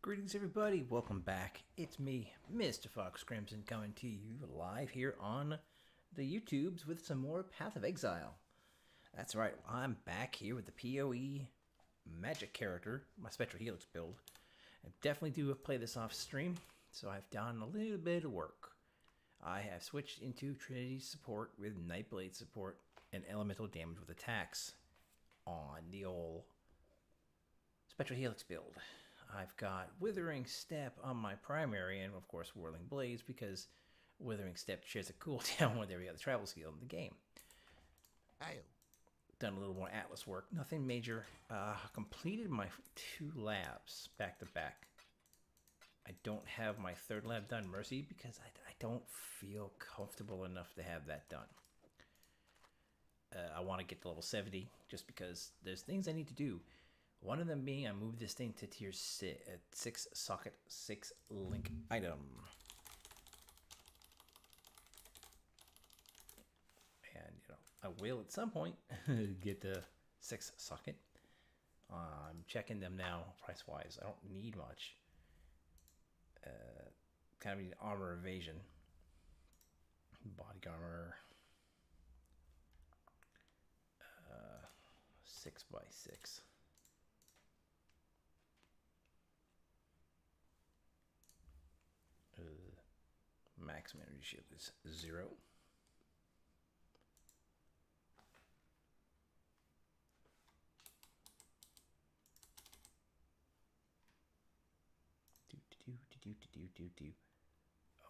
Greetings, everybody. Welcome back. It's me, Mr. Fox Crimson, coming to you live here on the YouTubes with some more Path of Exile. That's right, I'm back here with the POE magic character, my Spectral Helix build. I definitely do play this off stream, so I've done a little bit of work. I have switched into Trinity support with Nightblade support and elemental damage with attacks on the old Spectral Helix build. I've got Withering Step on my primary and, of course, Whirling Blaze because Withering Step shares a cooldown with every other travel skill in the game. Done a little more Atlas work. Nothing major. Completed my 2 labs back to back. I don't have my 3rd lab done, Mercy, because I don't feel comfortable enough to have that done. I want to get to level 70 just because there's things I need to do. One of them being I moved this thing to tier 6 socket 6 link item. And, you know, I will at some point get the 6 socket. I'm checking them now price wise. I don't need much. Kind of need armor evasion. Body armor. 6x6. Maximum energy shield is 0.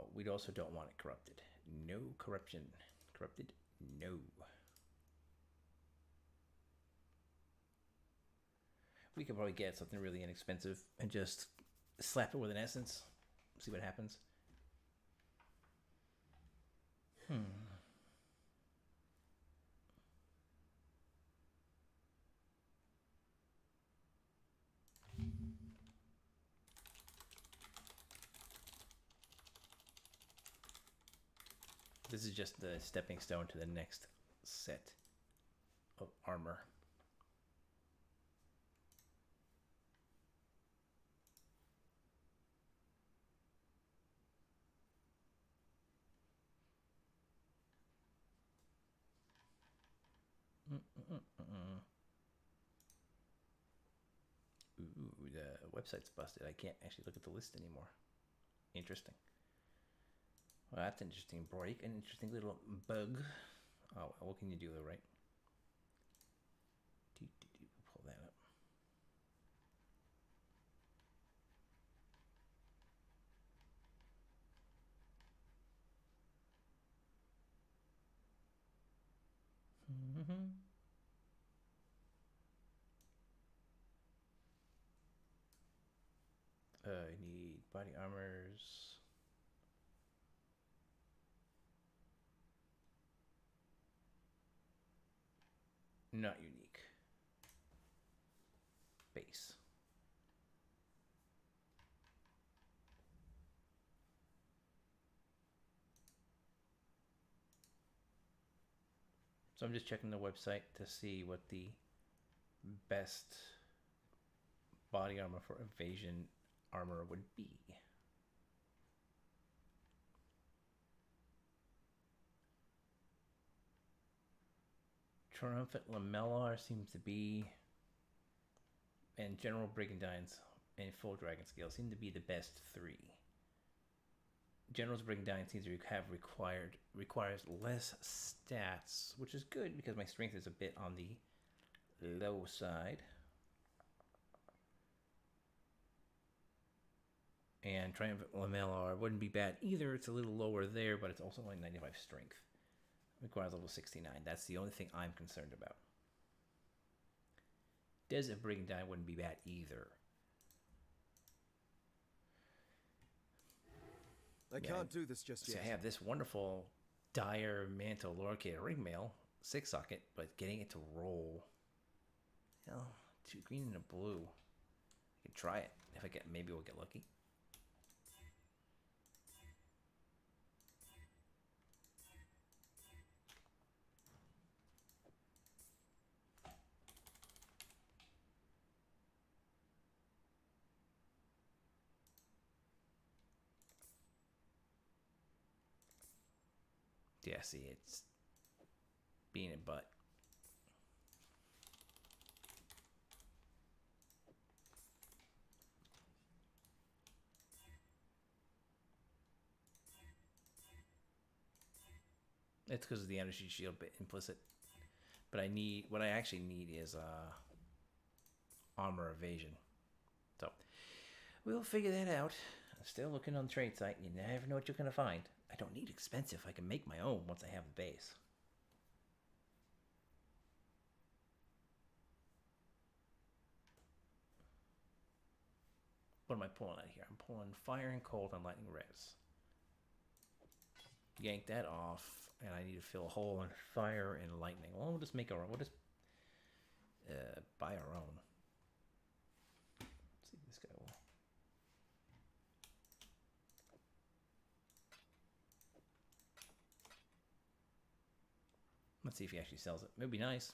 Oh, we also don't want it corrupted. No corruption. Corrupted? No. We could probably get something really inexpensive and just slap it with an essence. See what happens. This is just the stepping stone to the next set of armor. Ooh, the website's busted. I can't actually look at the list anymore. Interesting. Well, that's an interesting break. An interesting little bug. Oh, what can you do, though, right? Pull that up. I need body armors. Not unique. Base. So I'm just checking the website to see what the best body armor for evasion armor would be. Triumphant Lamellar seems to be, and General Brigandines and Full Dragon Scale seem to be the best 3. General's Brigandine seems to requires less stats, which is good because my strength is a bit on the low side. And Triumphant Lamellar wouldn't be bad either. It's a little lower there, but it's also only 95 strength. Requires level 69. That's the only thing I'm concerned about. Desert Brigandine wouldn't be bad either. I can't do this just yet. So I have this wonderful Dire Mantle Lorcator Ringmail 6 socket, but getting it to roll. You know, 2 green and a blue. I can try it. If I get, maybe we'll get lucky. Yeah, see, it's being a butt. It's because of the energy shield bit implicit. But what I actually need is armor evasion. So we'll figure that out. I'm still looking on the trade site. You never know what you're gonna find. I don't need expensive. I can make my own once I have the base. What am I pulling out here? I'm pulling fire and cold and lightning res. Yank that off, and I need to fill a hole in fire and lightning. Well, we'll just make our own. We'll just buy our own. Let's see if this guy will. Let's see if he actually sells it. It'd be nice.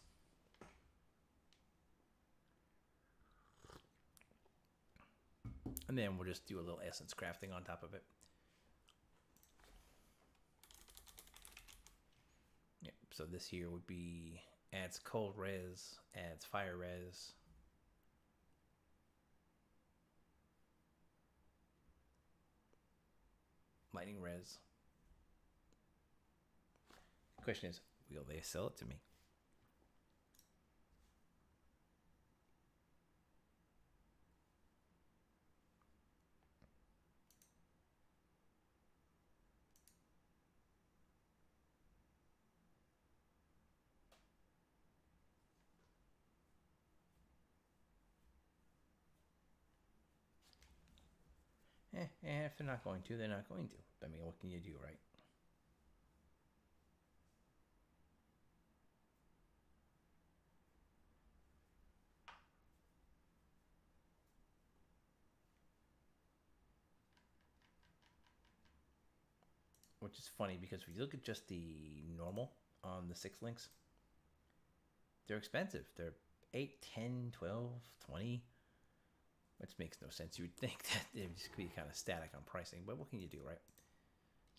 And then we'll just do a little essence crafting on top of it. Yep, so this here would be adds cold res, adds fire res. Lightning res. The question is, will they sell it to me? If they're not going to, they're not going to. I mean, what can you do, right? Which is funny because if you look at just the normal on the 6 links, they're expensive. They're 8, 10, 12, 20. Which makes no sense. You would think that it would just be kind of static on pricing, but what can you do, right?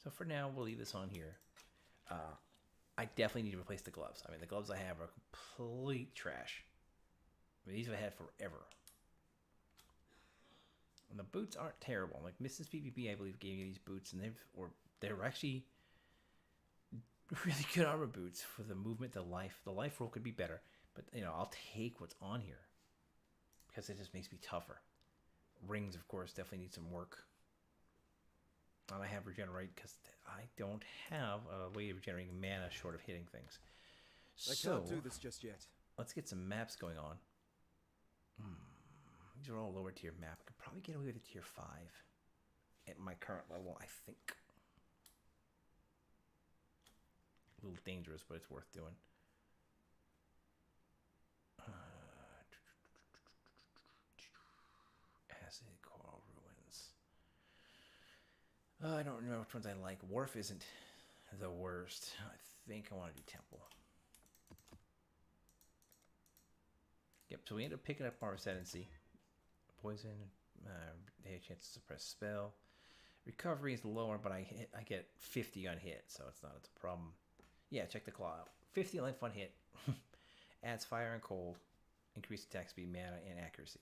So for now, we'll leave this on here. I definitely need to replace the gloves. I mean, the gloves I have are complete trash. I mean, these I've had forever. And the boots aren't terrible. Like Mrs. PvP, I believe, gave me these boots, and they're actually really good armor boots for the movement, the life. The life roll could be better, but I'll take what's on here because it just makes me tougher. Rings, of course, definitely need some work. And I have regenerate because I don't have a way of regenerating mana short of hitting things. I can't do this just yet. Let's get some maps going on. These are all lower tier map. I could probably get away with a tier 5 at my current level, I think. A little dangerous, but it's worth doing. Acid Coral Ruins. I don't remember which ones I like. Wharf isn't the worst. I think I want to do Temple. Yep, so we end up picking up our Ascendancy. Poison, they have a chance to suppress spell. Recovery is lower, but I get 50 on hit, so it's not a problem. Yeah, check the claw out. 50 life on hit. Adds fire and cold. Increased attack speed, mana, and accuracy.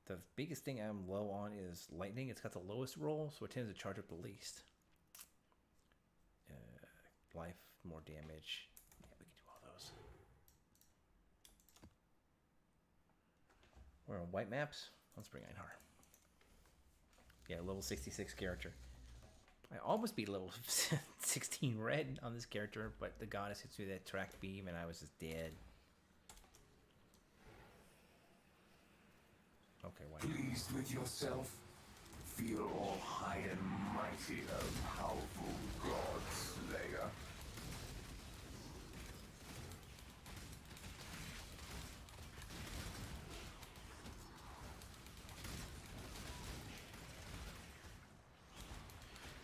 The biggest thing I'm low on is lightning. It's got the lowest roll, so it tends to charge up the least. Life, more damage. Yeah, we can do all those. We're on white maps. Let's bring Einhar. Yeah, level 66 character. I almost beat level 16 red on this character, but the goddess hits me with that track beam and I was just dead. Okay, why? Pleased with yourself? Feel all high and mighty, a powerful god slayer.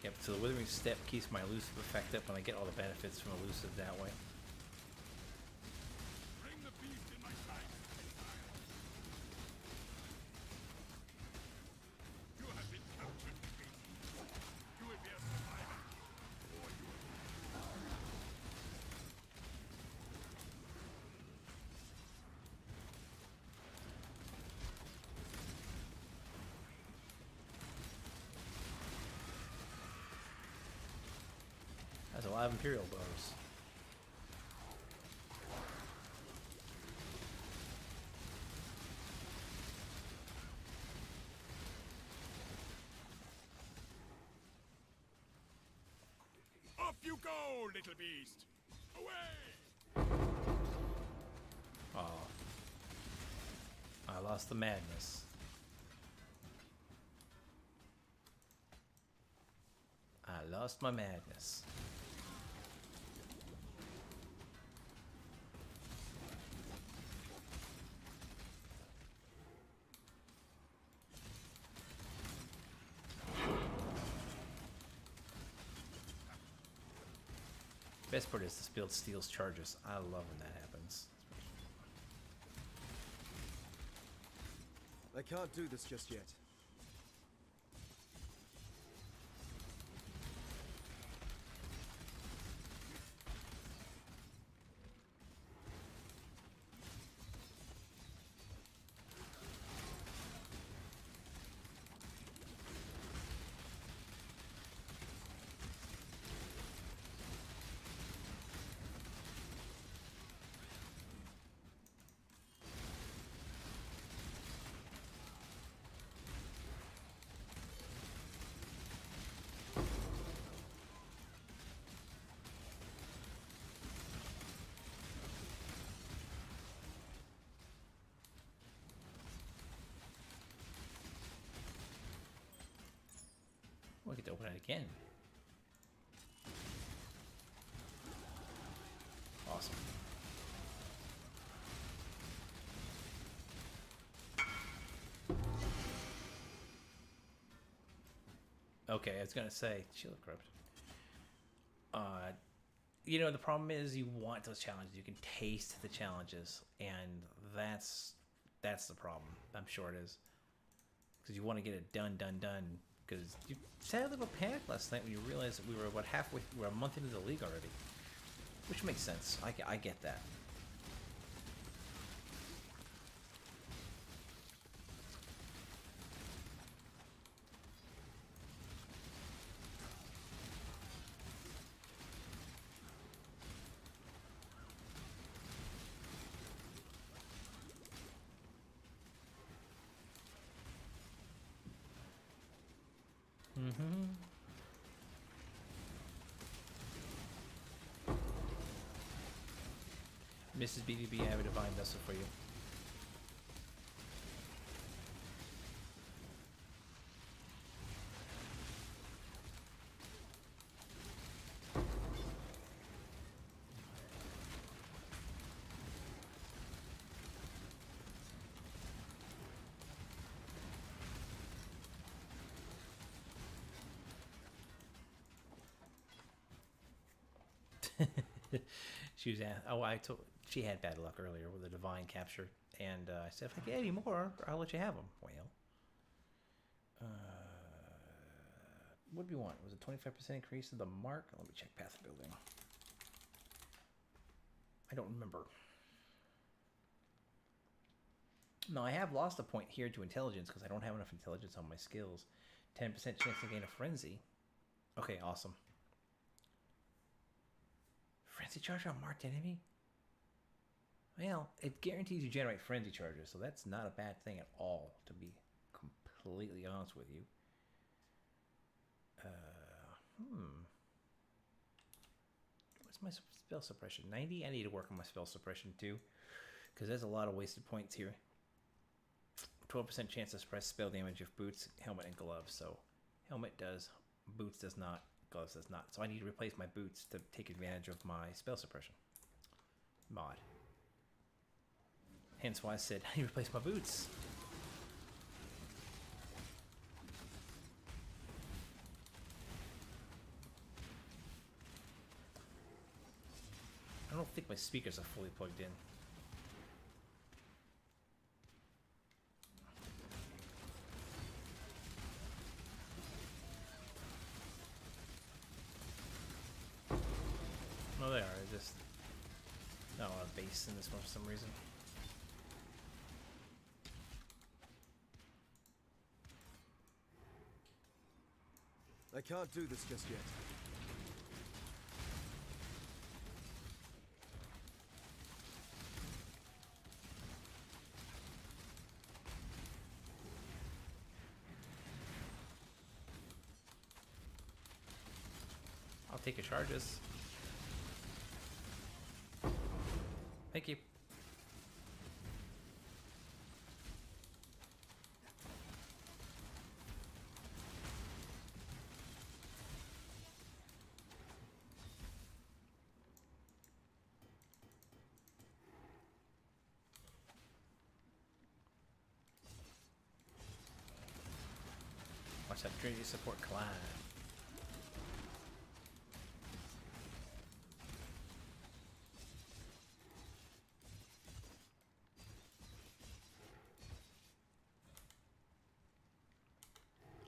Yep, so the Withering Step keeps my elusive effect up and I get all the benefits from elusive that way. Bring the beast in my sight. You have been captured. You will be a survivor. Or you will That's a lot of Imperial bows. Off you go, little beast! Away! Oh. I lost the madness. I lost my madness. Best part is this build steals charges. I love when that happens. I can't do this just yet. We get to open it again. Awesome. Okay, I was gonna say Shield of Corruption. You know, the problem is you want those challenges. You can taste the challenges, and that's the problem. I'm sure it is, because you want to get it done. Because you had a little panic last night when you realized that we were about halfway. We're a month into the league already, which makes sense. I get that. Mrs. BDB, I have a divine vessel for you. She was at, she had bad luck earlier with a divine capture, and I said, if I get any more, I'll let you have them. Well, what do we want? Was it 25% increase of the mark? Let me check path building. I don't remember. No, I have lost a point here to intelligence because I don't have enough intelligence on my skills. 10% chance to gain a frenzy. Okay, awesome. Frenzy charge on marked enemy? Well, it guarantees you generate frenzy charges, so that's not a bad thing at all, to be completely honest with you. What's my spell suppression? 90? I need to work on my spell suppression too, because there's a lot of wasted points here. 12% chance to suppress spell damage of boots, helmet, and gloves. So helmet does, boots does not, gloves does not. So I need to replace my boots to take advantage of my spell suppression mod. Hence why I said I need to replace my boots. I don't think my speakers are fully plugged in. No, they are. Just not a lot of bass in this one for some reason. I can't do this just yet. take your charges. Thank you. Watch that Trinity support climb.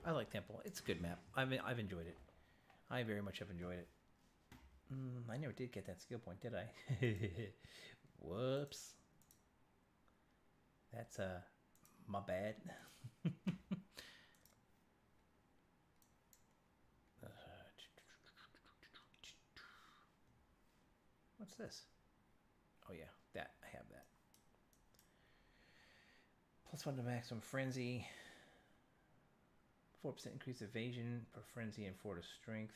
I like Temple. It's a good map. I've enjoyed it. I very much have enjoyed it. I never did get that skill point, did I? Whoops. That's my bad. What's this? Oh yeah, that I have that. +1 to maximum frenzy. 4% increased evasion per frenzy and 4 to strength.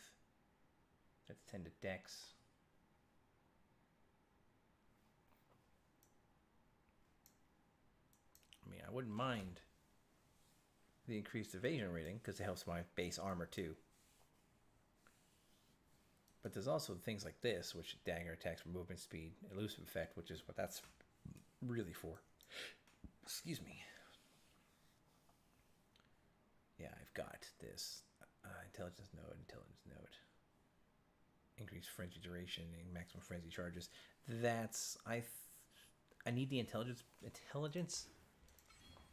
That's 10 to dex. I mean, I wouldn't mind the increased evasion rating because it helps my base armor too. But there's also things like this, which dagger attacks for movement speed, elusive effect, which is what that's really for. Excuse me. Yeah, I've got this intelligence node, increased frenzy duration and maximum frenzy charges. That's I need the intelligence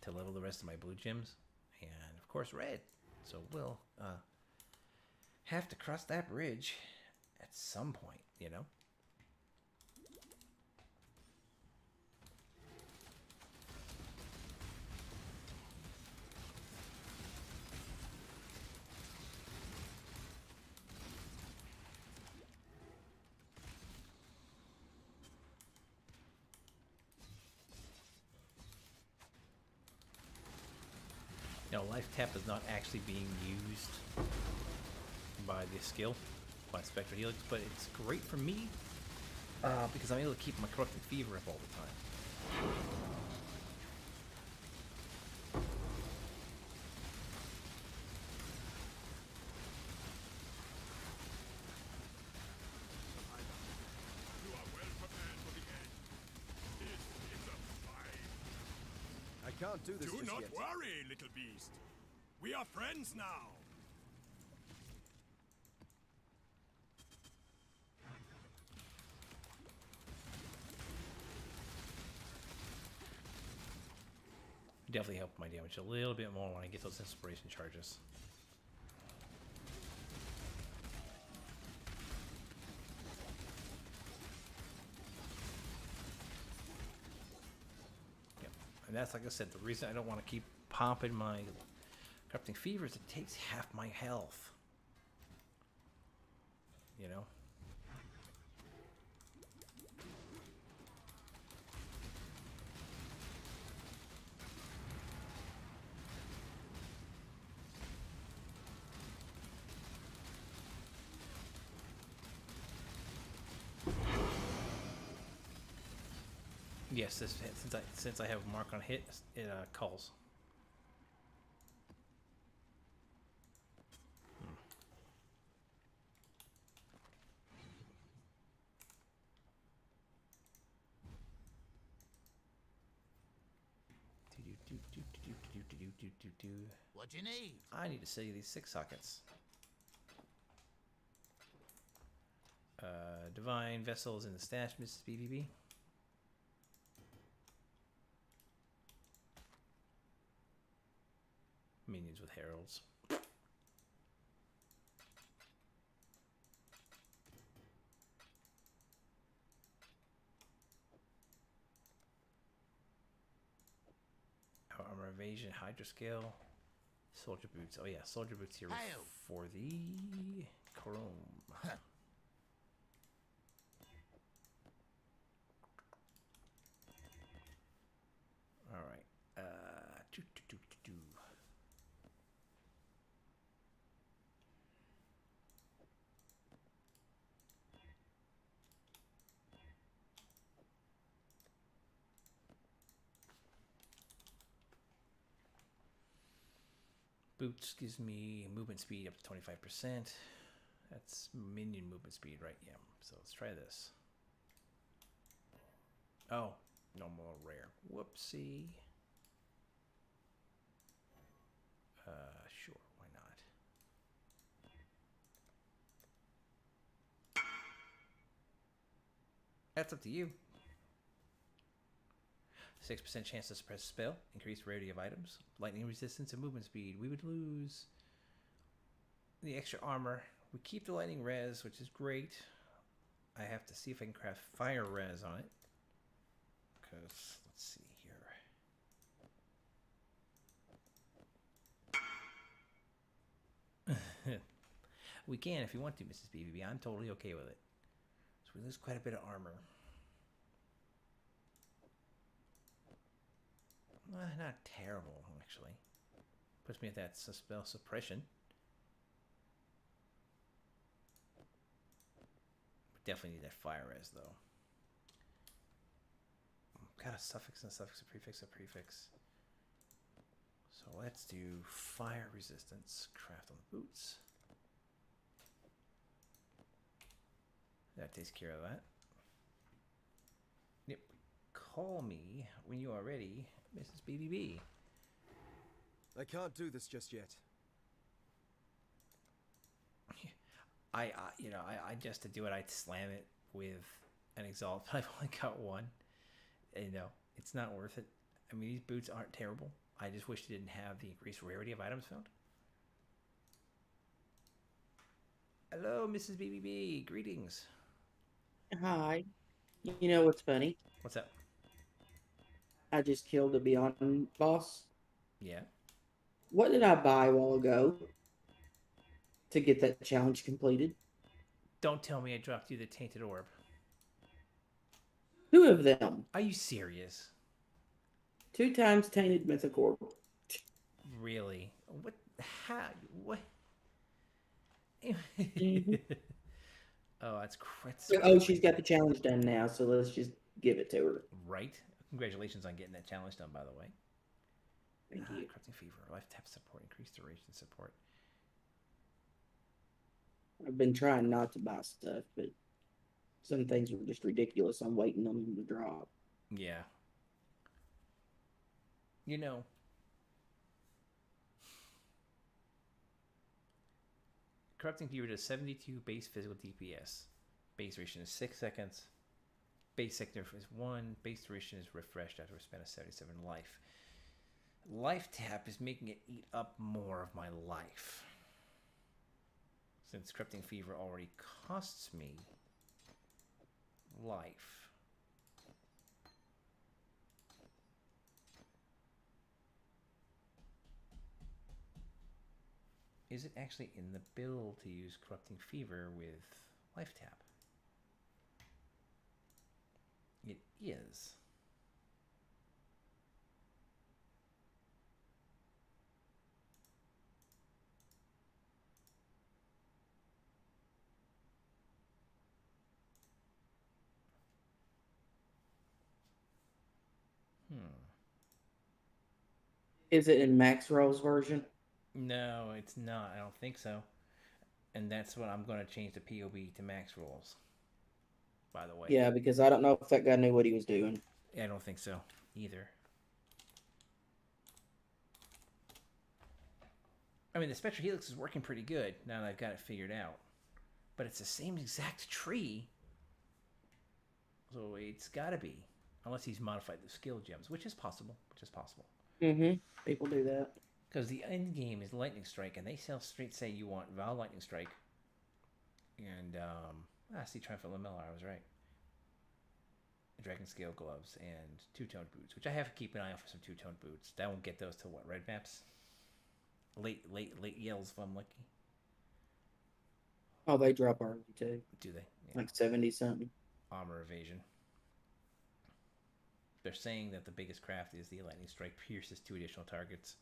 to level the rest of my blue gems, and of course red. So we'll have to cross that bridge at some point, you know. Life tap is not actually being used by the skill, by Spectral Helix, but it's great for me because I'm able to keep my corrupting fever up all the time. You are well prepared for the end. This is a fight. I can't do this Do just not yet. worry, little beast. We are friends now. Definitely help my damage a little bit more when I get those inspiration charges. Yep. And that's, like I said, the reason I don't want to keep popping my corrupting fever is it takes half my health. You know? Yes, since I have a mark on hit, it calls. What do you need? I need to sell you these 6 sockets. Divine Vessels in the stash, Mrs. BBB. Minions with heralds. Armor evasion, Hydra scale, soldier boots. Oh yeah, soldier boots here Hail. for the chrome. All right. Boots gives me movement speed up to 25%. That's minion movement speed, right? Yeah. So let's try this. Oh, no more rare. Whoopsie. Sure, why not? That's up to you. 6% chance to suppress a spell. Increased rarity of items. Lightning resistance and movement speed. We would lose the extra armor. We keep the lightning res, which is great. I have to see if I can craft fire res on it. Because, let's see here. We can if you want to, Mrs. BBB. I'm totally okay with it. So we lose quite a bit of armor. Not terrible, actually. Puts me at that spell suppression. Definitely need that fire res, though. Got a suffix and a suffix, a prefix, a prefix. So let's do fire resistance. Craft on the boots. That takes care of that. Yep. Call me when you are ready, Mrs. BBB. I can't do this just yet. I just to do it, I'd slam it with an Exalt, but I've only got one. And, it's not worth it. I mean, these boots aren't terrible. I just wish they didn't have the increased rarity of items found. Hello, Mrs. BBB. Greetings. Hi. You know what's funny? What's up? I just killed a Beyond boss. Yeah. What did I buy a while ago to get that challenge completed? Don't tell me I dropped you the Tainted Orb. 2 of them. Are you serious? 2 times Tainted Mythic Orb. Really? What? How? What? Mm-hmm. Oh, that's Oh, she's got the challenge done now, so let's just give it to her. Right. Congratulations on getting that challenge done, by the way. Thank you. Corrupting Fever, life tap support, increased duration support. I've been trying not to buy stuff, but some things were just ridiculous. I'm waiting on them to drop. Yeah. Corrupting Fever does 72 base physical DPS. Base duration is 6 seconds. Base sector is 1. Base duration is refreshed after a span of 77 life. Life tap is making it eat up more of my life. Since Corrupting Fever already costs me life. Is it actually in the build to use Corrupting Fever with life tap? It is. Is it in Max Roll's version? No, it's not. I don't think so. And that's what I'm going to change the POE to max rolls. By the way. Yeah, because I don't know if that guy knew what he was doing. I don't think so either. I mean, the Spectral Helix is working pretty good now that I've got it figured out. But it's the same exact tree. So it's got to be. Unless he's modified the skill gems, which is possible. Mm-hmm. People do that. Because the end game is Lightning Strike, and they straight say you want Val Lightning Strike. And, see, Triumphant Lamella, I was right. Dragon Scale Gloves and Two-Toned Boots, which I have to keep an eye out for some Two-Toned Boots. That won't get those till what, red maps? Late yells if I'm lucky. Oh, they drop early too. Do they? Yeah. Like 70 something. Armor evasion. They're saying that the biggest craft is the Lightning Strike pierces 2 additional targets.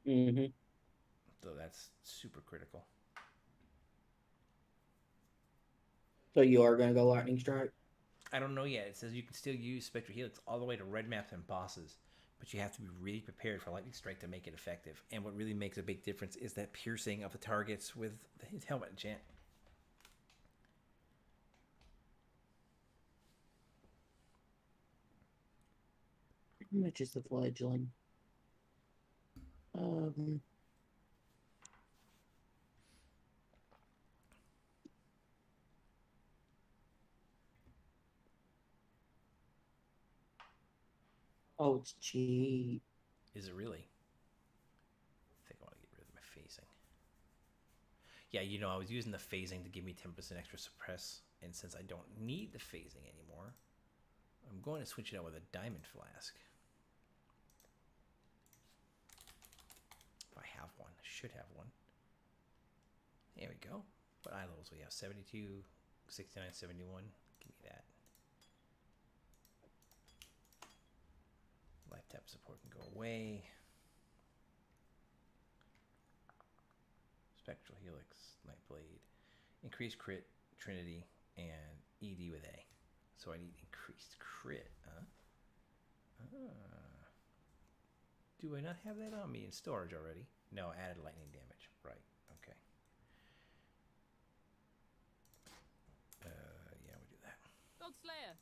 Mm-hmm. So that's super critical. So you are going to go Lightning Strike? I don't know yet. It says you can still use Spectral Helix all the way to red maps and bosses, but you have to be really prepared for Lightning Strike to make it effective. And what really makes a big difference is that piercing of the targets with his helmet enchant. Which is the fledgling. Oh, it's cheap. Is it really? I think I want to get rid of my phasing. Yeah, you know, I was using the phasing to give me 10% extra suppress, and since I don't need the phasing anymore, I'm going to switch it out with a diamond flask. If I have one, I should have one. There we go. What eye levels we have? 72, 69, 71. Give me that. Life tap support can go away. Spectral Helix, Nightblade, increased crit, Trinity, and ED with A. So I need increased crit, huh? Do I not have that on me in storage already? No, added lightning damage. Right, okay. Yeah, we'll do that. God Slayer.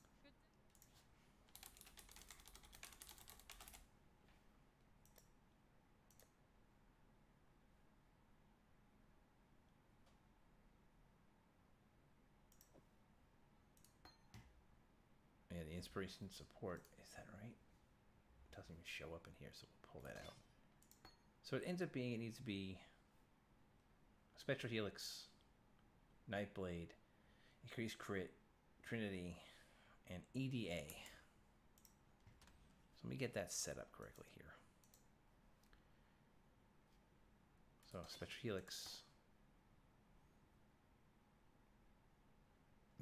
Yeah, the inspiration support, is that right? It doesn't even show up in here, so we'll pull that out. So it ends up being, it needs to be Spectral Helix, Nightblade, increased crit, Trinity, and EDA. So let me get that set up correctly here. So Spectral Helix,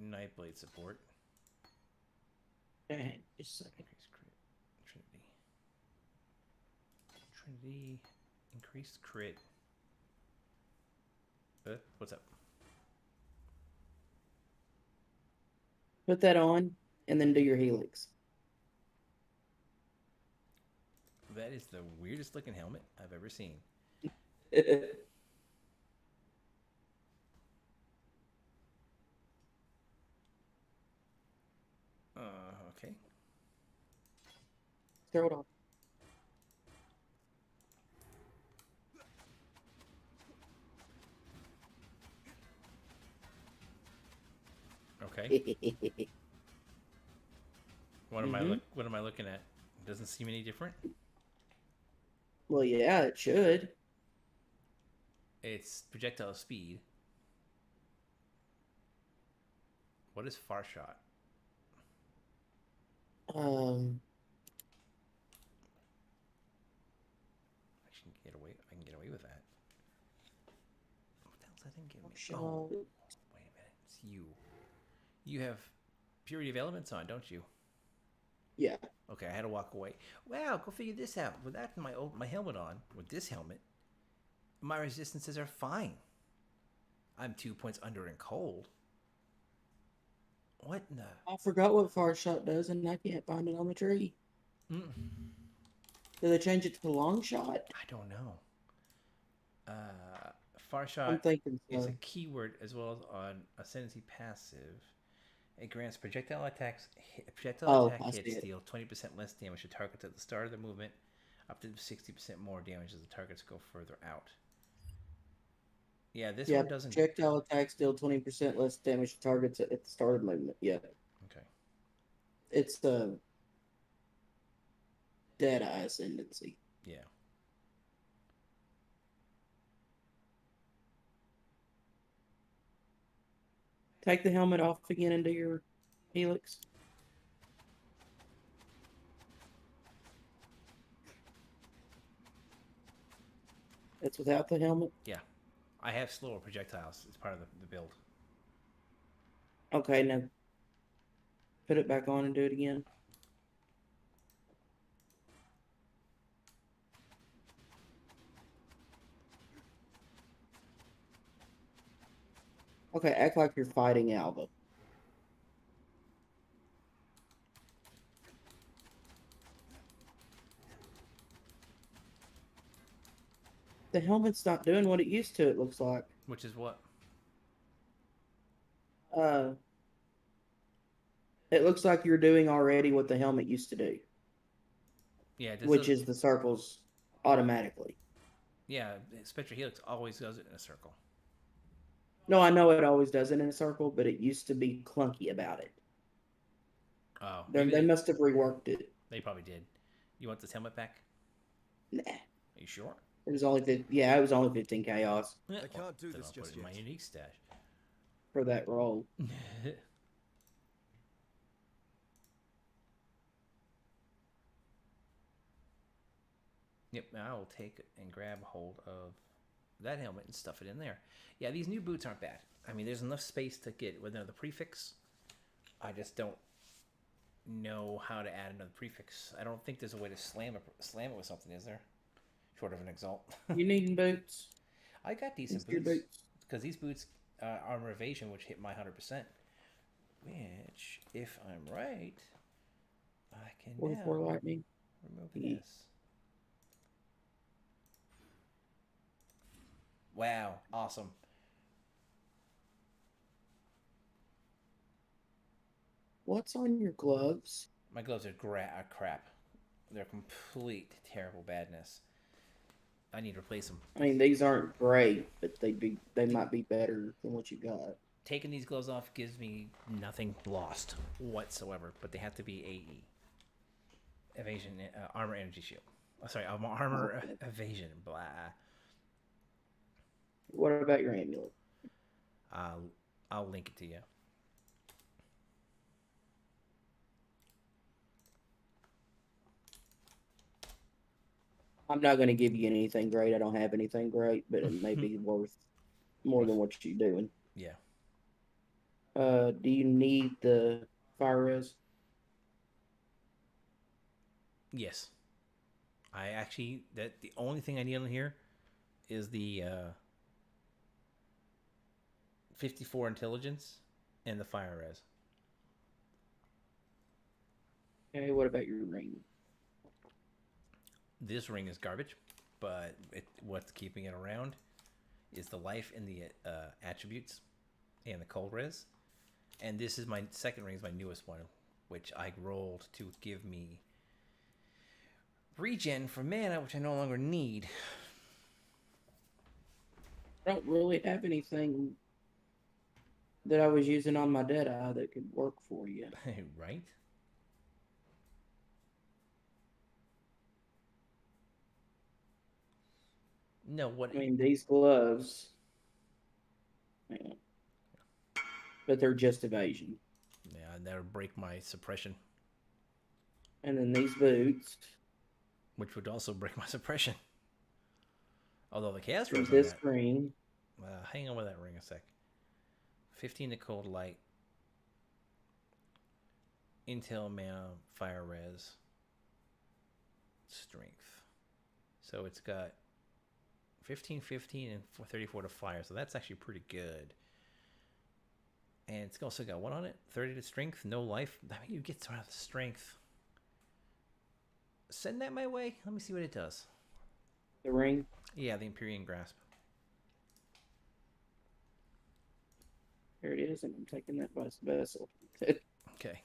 Nightblade support. Okay, just a second. Increased crit, Trinity, increased crit. What's up? Put that on, and then do your helix. That is the weirdest looking helmet I've ever seen. Okay. Throw it on. Okay. What am I looking at? Doesn't seem any different. Well, yeah, it should. It's projectile speed. What is far shot? I can get away. I can get away with that. What the hell's that thing give me? Oh, wait a minute. It's you. You have purity of elements on, don't you? Yeah. Okay, I had to walk away. Wow, go figure this out. With that, my helmet on, with this helmet, my resistances are fine. I'm 2 points under in cold. What in the? I forgot what far shot does, and I can't find it on the tree. Mm. Do they change it to long shot? I don't know. Far I'm shot thinking is so. a keyword as well as on Ascendancy passive. It grants projectile attacks. I see Hits it. deal 20% less damage to targets at the start of the movement, up to 60% more damage as the targets go further out. Yeah, this Yeah, one doesn't. projectile attacks deal 20% less damage to targets at the start of movement. Yeah. Okay. It's the Deadeye Ascendancy. Yeah. Take the helmet off again and do your helix. It's without the helmet? Yeah. I have slower projectiles. It's part of the build. Okay, now put it back on and do it again. Okay, act like you're fighting Alva. The helmet's not doing what it used to, it looks like. Which is what? Uh, it looks like you're doing already what the helmet used to do, Yeah, this which is. is the circles automatically. Yeah, Spectral Helix always does it in a circle. No, I know it always does it in a circle, but it used to be clunky about it. Oh, They, maybe they must have reworked it. they probably did. You want this helmet back? Nah, Are you sure? it was only yeah, it was only 15 chaos Yeah, I can't do then this I'll put just it in my yet. unique stash. for that roll. Yep, I will take and grab hold of that helmet and stuff it in there. Yeah, these new boots aren't bad. I mean, there's enough space to get with another prefix. I just don't know how to add another prefix. I don't think there's a way to slam it with something, is there? Short of an exalt. You needing boots? I got decent Your boots boots. because these boots armor evasion, which hit my 100%. Which, if I'm right, I can now 44 lightning. remove Yeah. this. Wow, awesome. What's on your gloves? My gloves are crap. They're complete terrible badness. I need to replace them. I mean, these aren't great, but they might be better than what you got. Taking these gloves off gives me nothing lost whatsoever, but they have to be AE. Evasion, armor, energy shield. Oh, sorry, armor, Okay. evasion, blah. What about your amulet? I'll link it to you. I'm not going to give you anything great. I don't have anything great, but it may be worth more than what you're doing. Yeah. Do you need the fire res? Yes. I actually the only thing I need on here is the 54 intelligence and the fire res. Okay, what about your ring? This ring is garbage, but what's keeping it around is the life and the attributes and the cold res. And this is my second ring, is my newest one, which I rolled to give me regen for mana, which I no longer need. I don't really have anything that I was using on my dead eye that could work for you. Right? No, what? I mean, these gloves, yeah. But they're just evasion. Yeah, that'll break my suppression, And then these boots, which would also break my suppression. Although the chaos and rose on this that. ring. Hang on with that ring a sec. 15 to cold light. Intel mana, fire res, strength. So it's got 15, 15, and 34 to fire. So that's actually pretty good. And it's also got what on it? 30 to strength, no life. I mean, you get some of the strength. Send that my way. Let me see what it does. The ring. Yeah, the Empyrean Grasp. There it is, and I'm taking that by vessel. Okay.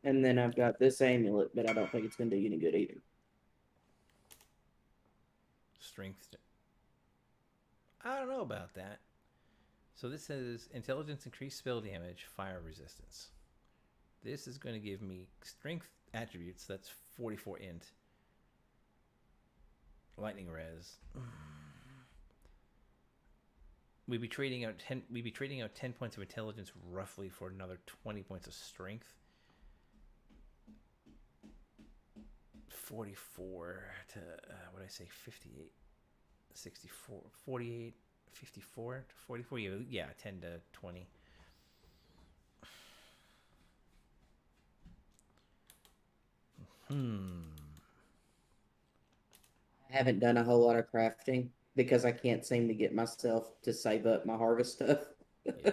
And then I've got this amulet, but I don't think it's going to do you any good either. Strength. I don't know about that. So this says intelligence, increased spell damage, fire resistance. This is going to give me strength attributes. That's 44 int. Lightning res. We'd be trading out 10. We'd be trading out 10 points of intelligence roughly for another 20 points of strength. 44 to what did I say? 58, 64, 48, 54 to 44. Yeah, 10 to 20. I haven't done a whole lot of crafting because I can't seem to get myself to save up my harvest stuff. Yeah.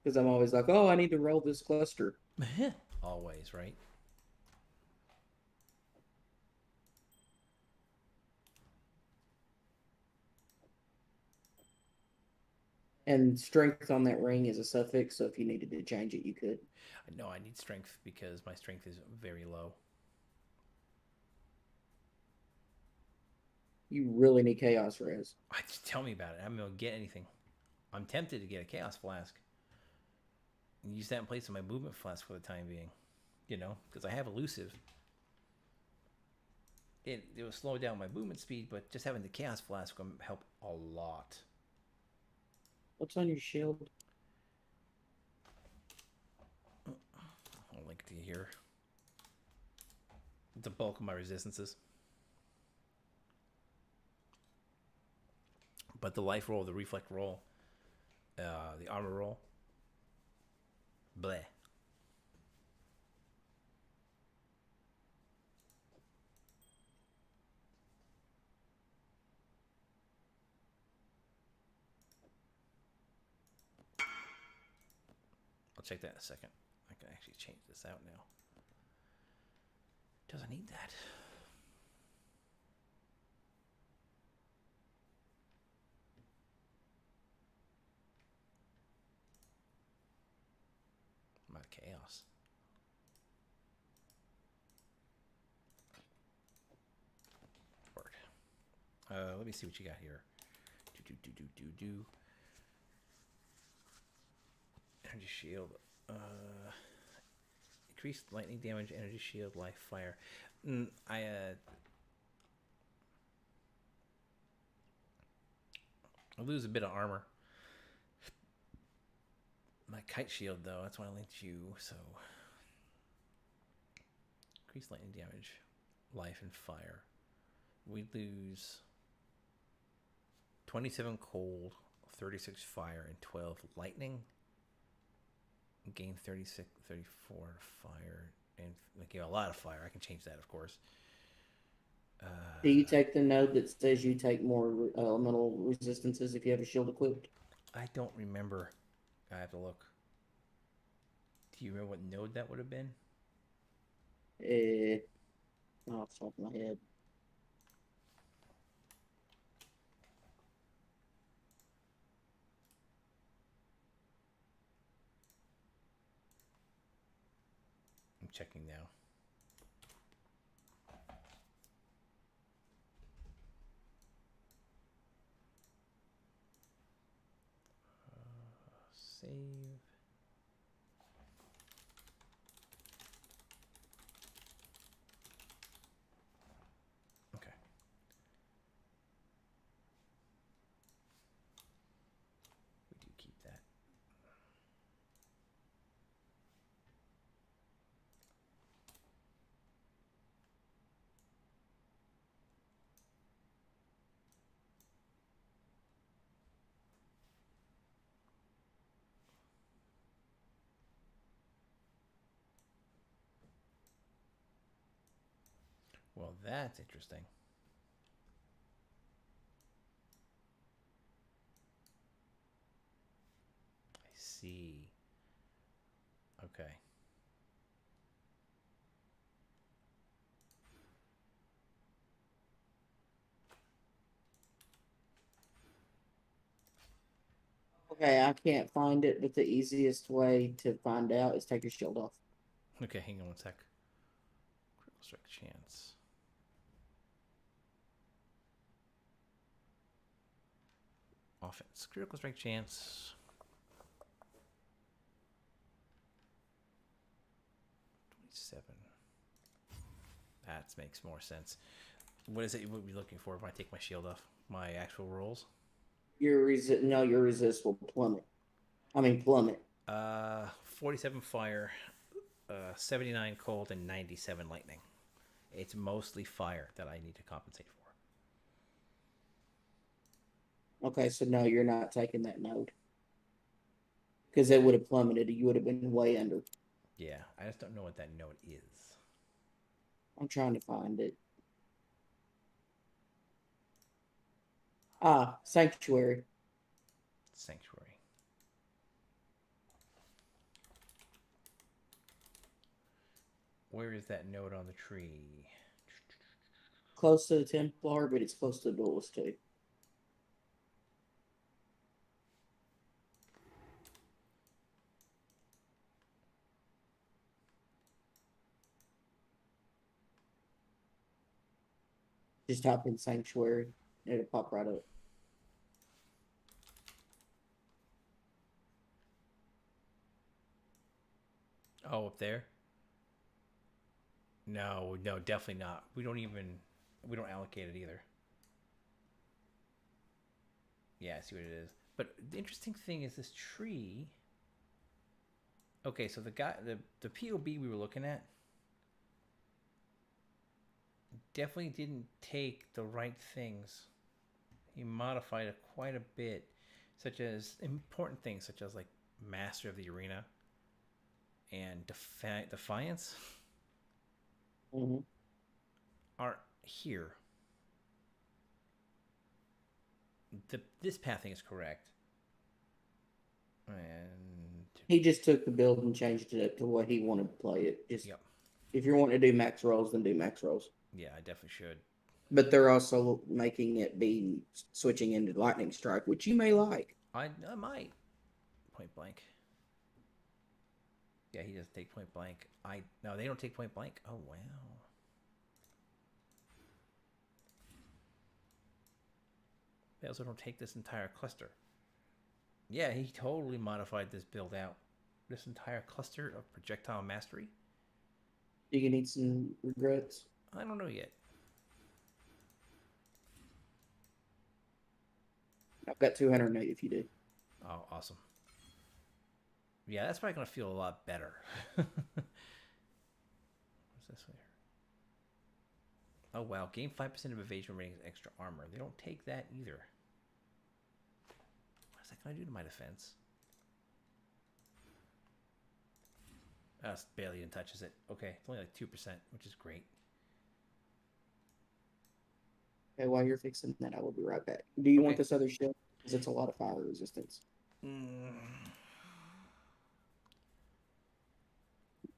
Because I'm always like, oh, I need to roll this cluster. Always, right? And strength on that ring is a suffix, so if you needed to change it, you could. No, I need strength because my strength is very low. You really need chaos res. Just tell me about it. I'm gonna get anything. I'm tempted to get a chaos flask and use that in place of my movement flask for the time being. You know, because I have elusive. It will slow down my movement speed, but just having the chaos flask will help a lot. What's on your shield? I'll link to you here. The bulk of my resistances. But the life roll, the reflect roll, the armor roll, bleh. I'll check that in a second. I can actually change this out now. Doesn't need that. I'm out of chaos. Word. Let me see what you got here. Do. Energy shield. Increased lightning damage, energy shield, life, fire. I lose a bit of armor. My kite shield, though, that's why I linked you. So, increased lightning damage, life, and fire. We lose 27 cold, 36 fire, and 12 lightning. Gain 36, 34 fire, and a lot of fire. I can change that, of course. Do you take the node that says you take more elemental resistances if you have a shield equipped? I don't remember. I have to look. Do you remember what node that would have been? Off the top of my head. I'm checking now. Save. Okay. We do keep that. Well, that's interesting. I see. Okay. Okay, I can't find it, but the easiest way to find out is take your shield off. Okay, hang on one sec. Critical strike chance. Offense. Critical strike chance. 27. That makes more sense. What is it you would be looking for if I take my shield off? My actual rolls? Your resist will plummet. I mean plummet. 47 fire, 79 cold, and 97 lightning. It's mostly fire that I need to compensate for. Okay, so no, you're not taking that node. Because it would have plummeted. You would have been way under. Yeah, I just don't know what that note is. I'm trying to find it. Ah, Sanctuary. Sanctuary. Where is that note on the tree? Close to the Templar, but it's close to the Duelist too. Just type in Sanctuary, and it'll pop right up. Oh, up there? No, definitely not. We don't allocate it either. Yeah, I see what it is. But the interesting thing is this tree. Okay, so the POB we were looking at definitely didn't take the right things. He modified it quite a bit, such as important things such as like Master of the Arena and Defiance Mm-hmm. are here. This pathing is correct. And He just took the build and changed it up to what he wanted to play it. Just yep. if you're wanting to do max rolls, then do max rolls. Yeah, I definitely should. But they're also making it be switching into lightning strike, which you may like. I might. Point blank. Yeah, he doesn't take point blank. No, they don't take point blank. Oh wow. They also don't take this entire cluster. Yeah, he totally modified this build out. This entire cluster of projectile mastery. You can need some regrets. I don't know yet. I've got 208 if you do. Oh, awesome. Yeah, that's probably going to feel a lot better. What's this here? Oh, wow. Gain 5% of evasion rating extra armor. They don't take that either. What's that going to do to my defense? It barely even touches it. Okay, it's only like 2%, which is great. Okay, while you're fixing that, I will be right back. Do you want this other shield? Because it's a lot of fire resistance.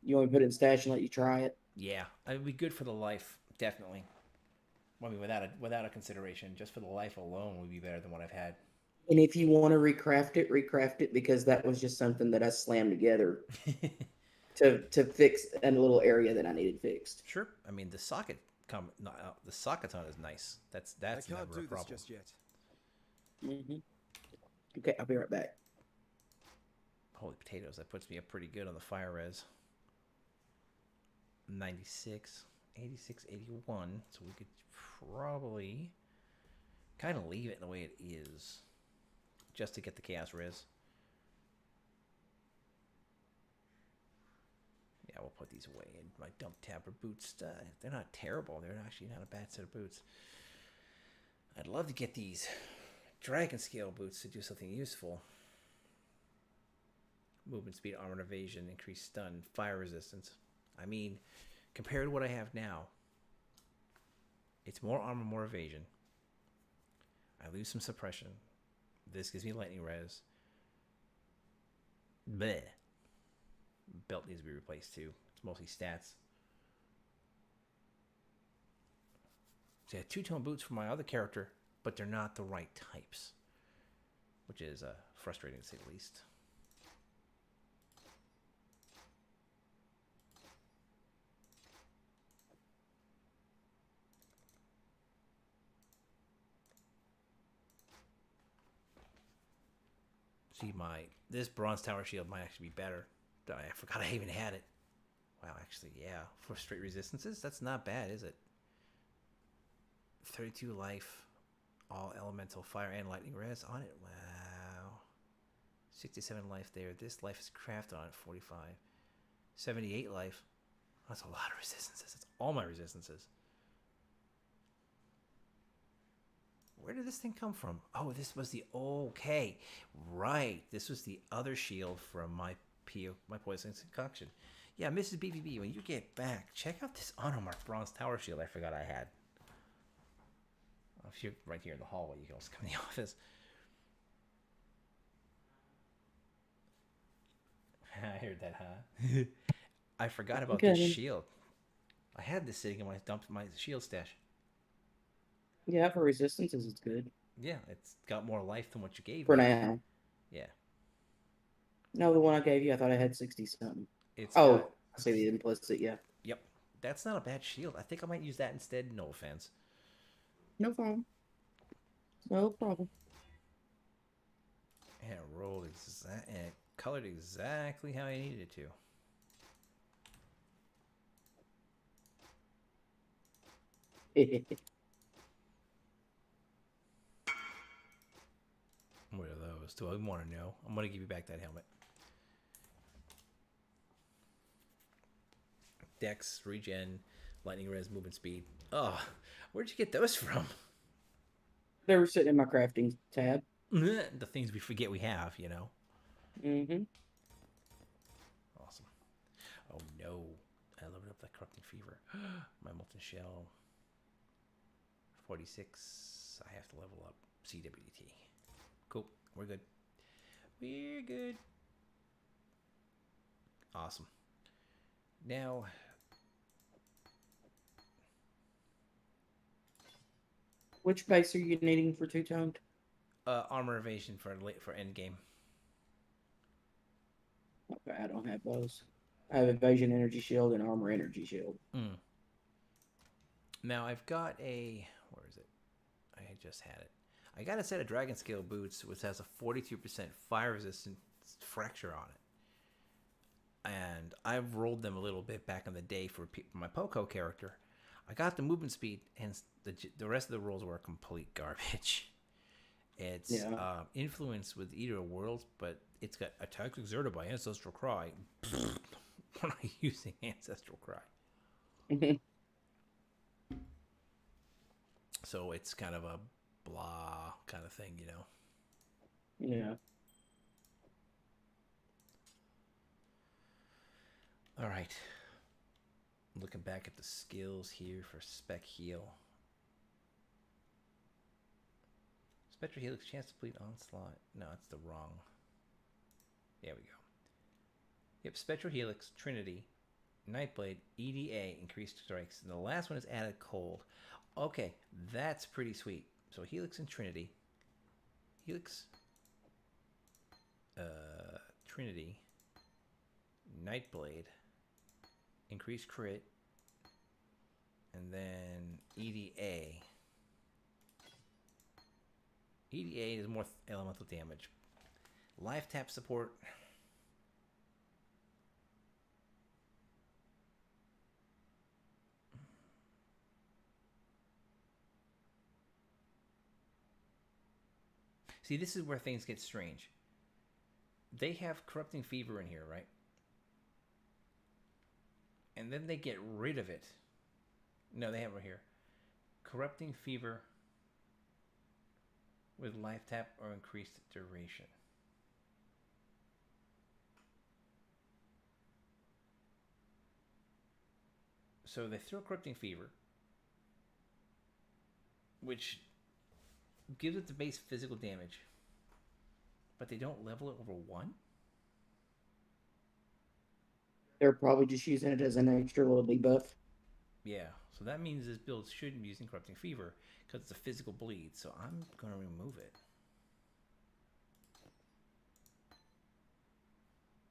You want me to put it in stash and let you try it? Yeah, it would be good for the life, definitely. I mean, without a consideration, just for the life alone would be better than what I've had. And if you want to recraft it, because that was just something that I slammed together to fix a little area that I needed fixed. Sure. I mean, the socketon is nice. That's I can't never do a problem. this just yet. Mm-hmm. Okay, I'll be right back. Holy potatoes, that puts me up pretty good on the fire res. 96, 86, 81. So we could probably kind of leave it the way it is, just to get the chaos res. Yeah, we'll put these away in my dump tabber boots. They're not terrible. They're actually not a bad set of boots. I'd love to get these dragon scale boots to do something useful. Movement speed, armor and evasion, increased stun, fire resistance. I mean, compared to what I have now, it's more armor, more evasion. I lose some suppression. This gives me lightning res. Bleh. Belt needs to be replaced too. It's mostly stats. So I have two-tone boots for my other character, but they're not the right types, which is frustrating to say the least. See, this bronze tower shield might actually be better. I forgot I even had it. Wow, actually, yeah. For straight resistances, that's not bad, is it? 32 life, all elemental fire and lightning res on it. Wow. 67 life there. This life is craft on it, 45. 78 life. That's a lot of resistances. That's all my resistances. Where did this thing come from? Oh, this was okay. Right. This was the other shield from my poison concoction. Yeah, Mrs. BBB, when you get back, check out this Automark bronze tower shield I forgot I had. If you're right here in the hallway, you can also come in the office. I heard that, huh? I forgot about this shield. I had this sitting in my shield stash. Yeah, for resistances, it's good. Yeah, it's got more life than what you gave for me. now. Yeah. No, the one I gave you, I thought I had 60 something. I see the implicit, yeah. Yep. That's not a bad shield. I think I might use that instead. No offense. No problem. No problem. And it rolled and it colored exactly how I needed it to. What are those? Do I want to know? I'm going to give you back that helmet. Dex, regen, lightning res, movement speed. Oh, where'd you get those from? They were sitting in my crafting tab. The things we forget we have, you know. Mm-hmm. Awesome. Oh no, I leveled up that corrupting fever. My molten shell. 46. I have to level up CWT. Cool. We're good. We're good. Awesome. Now, Which base are you needing for two-toned? armor evasion for end game. Okay, I don't have those. I have evasion energy shield and armor energy shield. Now I've got a, where is it? I just had it. I got a set of dragon scale boots which has a 42% fire resistance fracture on it. And I've rolled them a little bit back in the day for my Poco character. I got the movement speed, and the rest of the rolls were complete garbage. It's influence with Eater of Worlds, but it's got attacks exerted by Ancestral Cry. We're not using Ancestral Cry. So it's kind of a blah kind of thing, you know? Yeah. All right. Looking back at the skills here for Spec Heal. Spectral Helix, chance to complete onslaught. No, it's the wrong. There we go. Yep, Spectral Helix, Trinity, Nightblade, EDA, increased strikes. And the last one is added cold. Okay, that's pretty sweet. So Helix and Trinity. Helix, Trinity, Nightblade, increased crit, and then EDA. EDA is more elemental damage. Life tap support. See, this is where things get strange. They have corrupting fever in here, right? And then they get rid of it. No, they have it right here. Corrupting fever with life tap or increased duration. So they throw corrupting fever, which gives it the base physical damage, but they don't level it over 1? They're probably just using it as an extra little debuff. Yeah, so that means this build shouldn't be using corrupting fever because it's a physical bleed, so I'm going to remove it.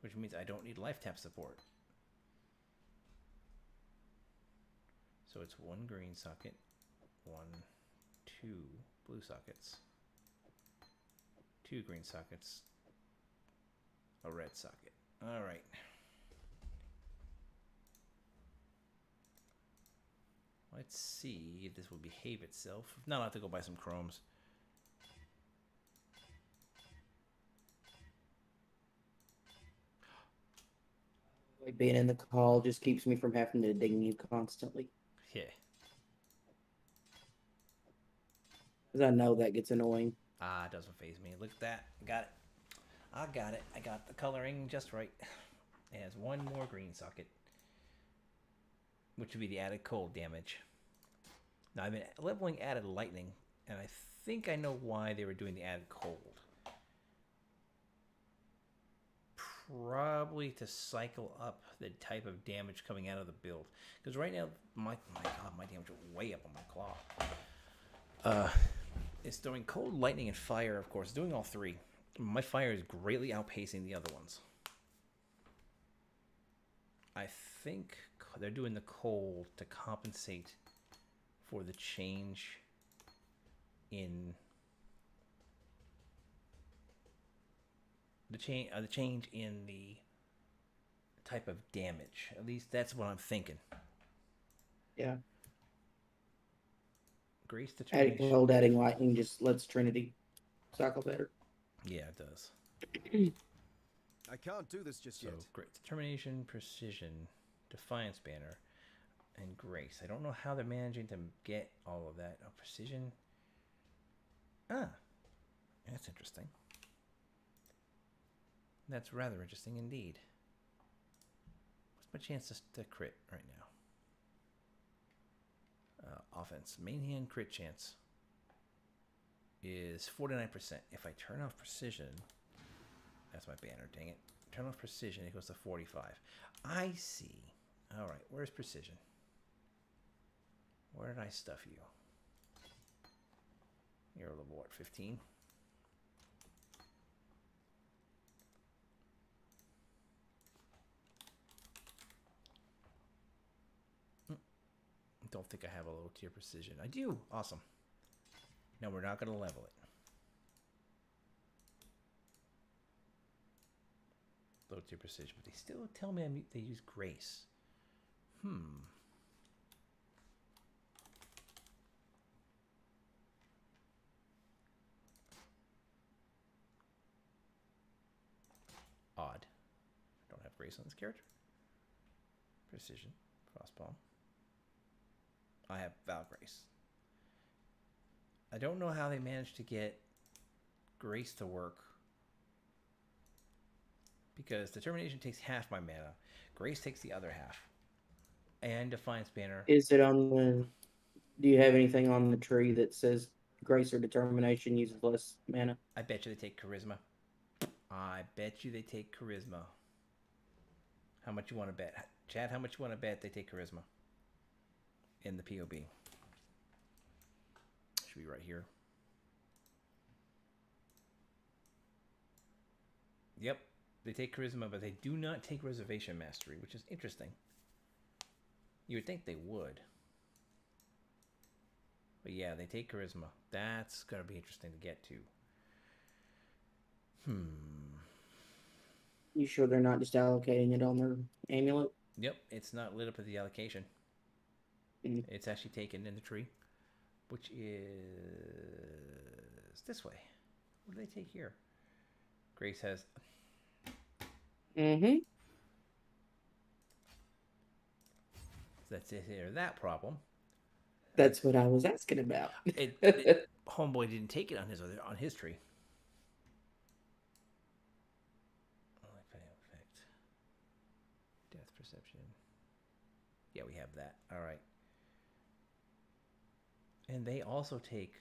Which means I don't need life tap support. So it's 1 green socket, 1, 2 blue sockets, 2 green sockets, a red socket. All right. Let's see if this will behave itself. If not, I'll have to go buy some chromes. Like being in the call just keeps me from having to ding you constantly. Yeah. Because I know that gets annoying. Ah, it doesn't faze me. Look at that. Got it. I got it. I got the coloring just right. It has 1 more green socket, which would be the added cold damage. Now, I've been leveling added lightning, and I think I know why they were doing the added cold. Probably to cycle up the type of damage coming out of the build. Because right now, my God, my damage is way up on my claw. It's doing cold, lightning, and fire, of course. It's doing all 3. My fire is greatly outpacing the other ones. I think they're doing the cold to compensate for the change in the change in the type of damage. At least that's what I'm thinking. Yeah. Grace Adding determination. cold, adding lightning just lets Trinity cycle better. Yeah, it does. I can't do this just So yet. great determination, precision, defiance banner, and grace. I don't know how they're managing to get all of that. Oh, precision. Ah, that's interesting. That's rather interesting indeed. What's my chance to crit right now? Offense. Main hand crit chance is 49%. If I turn off precision, that's my banner, dang it. Turn off precision, it goes to 45. I see. All right, where's precision? Where did I stuff you? You're level what, 15? Don't think I have a low tier precision. I do. Awesome. No, we're not going to level it. Low tier precision, but they still tell me they use grace. Odd. I don't have grace on this character. Precision. Frostbomb. I have Val Grace. I don't know how they managed to get Grace to work. Because Determination takes half my mana. Grace takes the other half. And Defiance Banner. Is it on the... Do you have anything on the tree that says Grace or Determination uses less mana? I bet you they take Charisma. I bet you they take Charisma. How much you want to bet? Chad, how much you want to bet they take Charisma? In the POB. Should be right here. Yep. They take Charisma, but they do not take Reservation Mastery, which is interesting. You would think they would. But yeah, they take Charisma. That's going to be interesting to get to. You sure they're not just allocating it on their amulet? Yep, it's not lit up at the allocation. Mm. It's actually taken in the tree, which is this way. What do they take here? Grace has... Mm-hmm. That's it here. That problem. That's what I was asking about. Homeboy didn't take it on his tree. Effect. Death perception. Yeah, we have that. All right. And they also take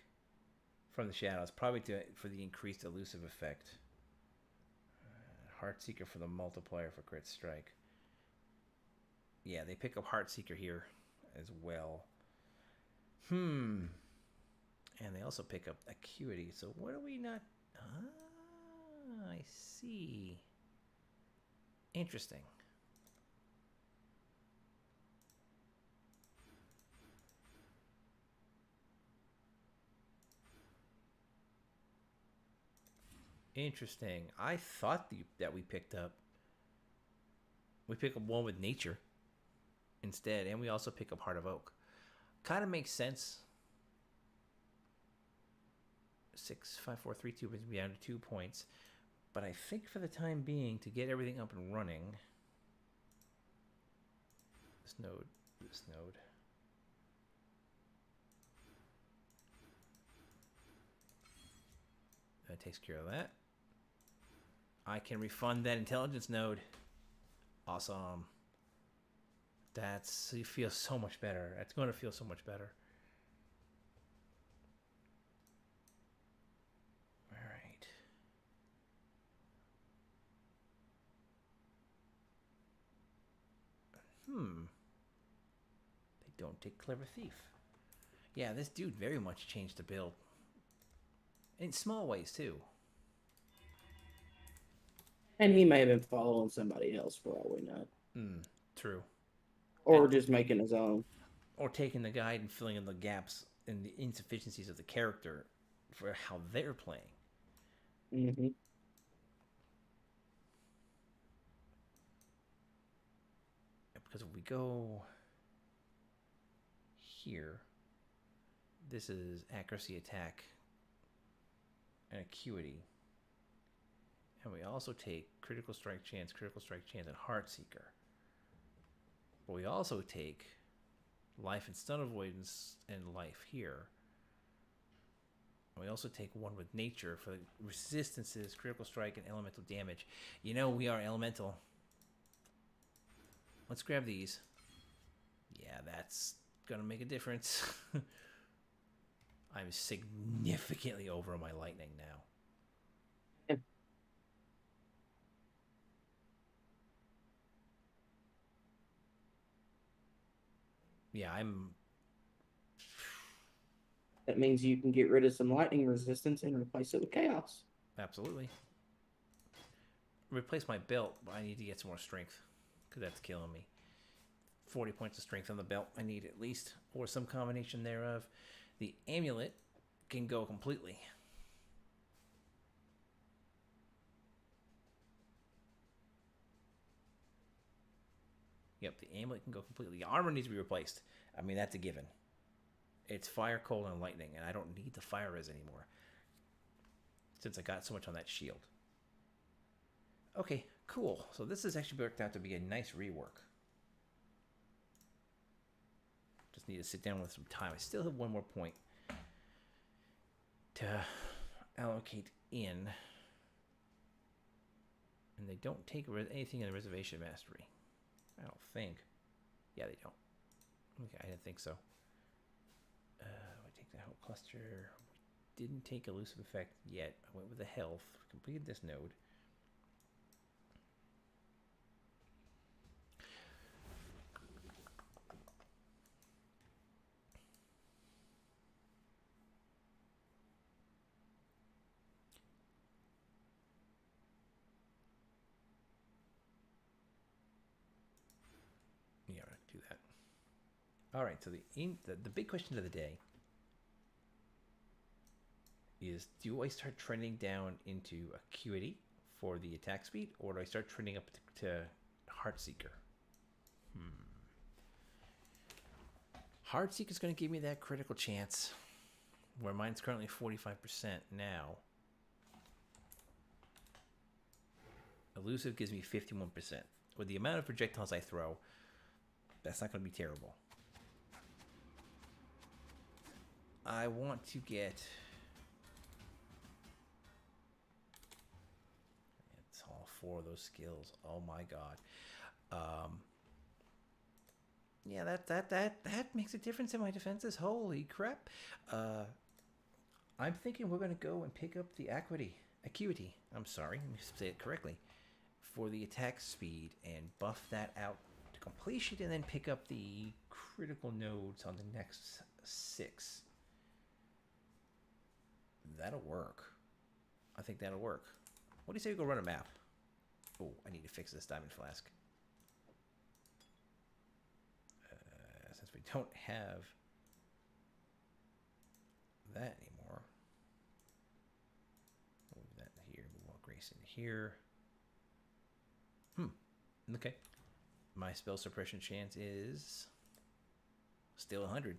from the shadows, probably for the increased elusive effect. Heartseeker for the multiplier for crit strike. Yeah, they pick up Heartseeker here as well. And they also pick up Acuity. So what are we not... Ah, I see. Interesting. Interesting. I thought that we picked up one with nature instead, and we also pick up Heart of Oak. Kind of makes sense. 6, 5, 4, 3, 2 brings me down to 2 points. But I think for the time being, to get everything up and running, this node. That takes care of that. I can refund that intelligence node. Awesome. It feels so much better. It's going to feel so much better. All right. They don't take Clever Thief. Yeah, this dude very much changed the build. In small ways, too. And he may have been following somebody else for all we know. True. Or just making his own. Or taking the guide and filling in the gaps and the insufficiencies of the character for how they're playing. Mm-hmm. Because if we go here, this is accuracy, attack, and acuity. And we also take critical strike chance, and heart seeker. But we also take life and stun avoidance and life here. And we also take one with nature for resistances, critical strike, and elemental damage. You know, we are elemental. Let's grab these. Yeah, that's gonna make a difference. I'm significantly over on my lightning now. Yeah, I'm... That means you can get rid of some lightning resistance and replace it with chaos. Absolutely. Replace my belt, but I need to get some more strength. Because that's killing me. 40 points of strength on the belt. I need at least. Or some combination thereof. The amulet can go completely. Yep, the amulet can go completely. The armor needs to be replaced. I mean, that's a given. It's fire, cold, and lightning, and I don't need the fire res anymore. Since I got so much on that shield. Okay, cool. So this has actually worked out to be a nice rework. Just need to sit down with some time. I still have one more point to allocate in. And they don't take anything in the reservation mastery. I don't think. Yeah, they don't. Okay, I didn't think so. We take the whole cluster. We didn't take elusive effect yet. I went with the health. Completed this node. Yeah, I'm gonna do that. All right. So the big question of the day is: do I start trending down into acuity for the attack speed, or do I start trending up to Heartseeker? Heartseeker is going to give me that critical chance, where mine's currently 45% now. Elusive gives me 51%. With the amount of projectiles I throw, that's not going to be terrible. I want to get... It's all 4 of those skills. Oh my god. Yeah, that makes a difference in my defenses. Holy crap. I'm thinking we're going to go and pick up the acuity. I'm sorry, let me say it correctly. For the attack speed and buff that out to completion, and then pick up the critical nodes on the next 6. That'll work. I think that'll work. What do you say we go run a map? Oh, I need to fix this diamond flask. Since we don't have that anymore. Move that here. Move all grace in here. Okay. My spell suppression chance is still 100.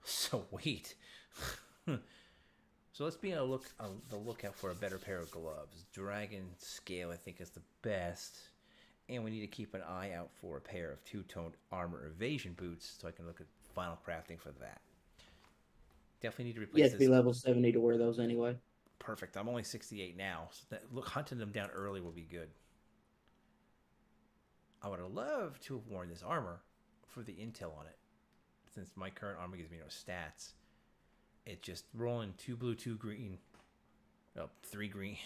So wait. So let's be on the lookout for a better pair of gloves. Dragon scale, I think, is the best. And we need to keep an eye out for a pair of 2-toned armor evasion boots, so I can look at final crafting for that. Definitely need to replace You have to this. be level 70 to wear those anyway. Perfect. I'm only 68 now. So hunting them down early will be good. I would have loved to have worn this armor for the intel on it. Since my current armor gives me no stats. It's just rolling 2 blue, 2 green. Oh, 3 green.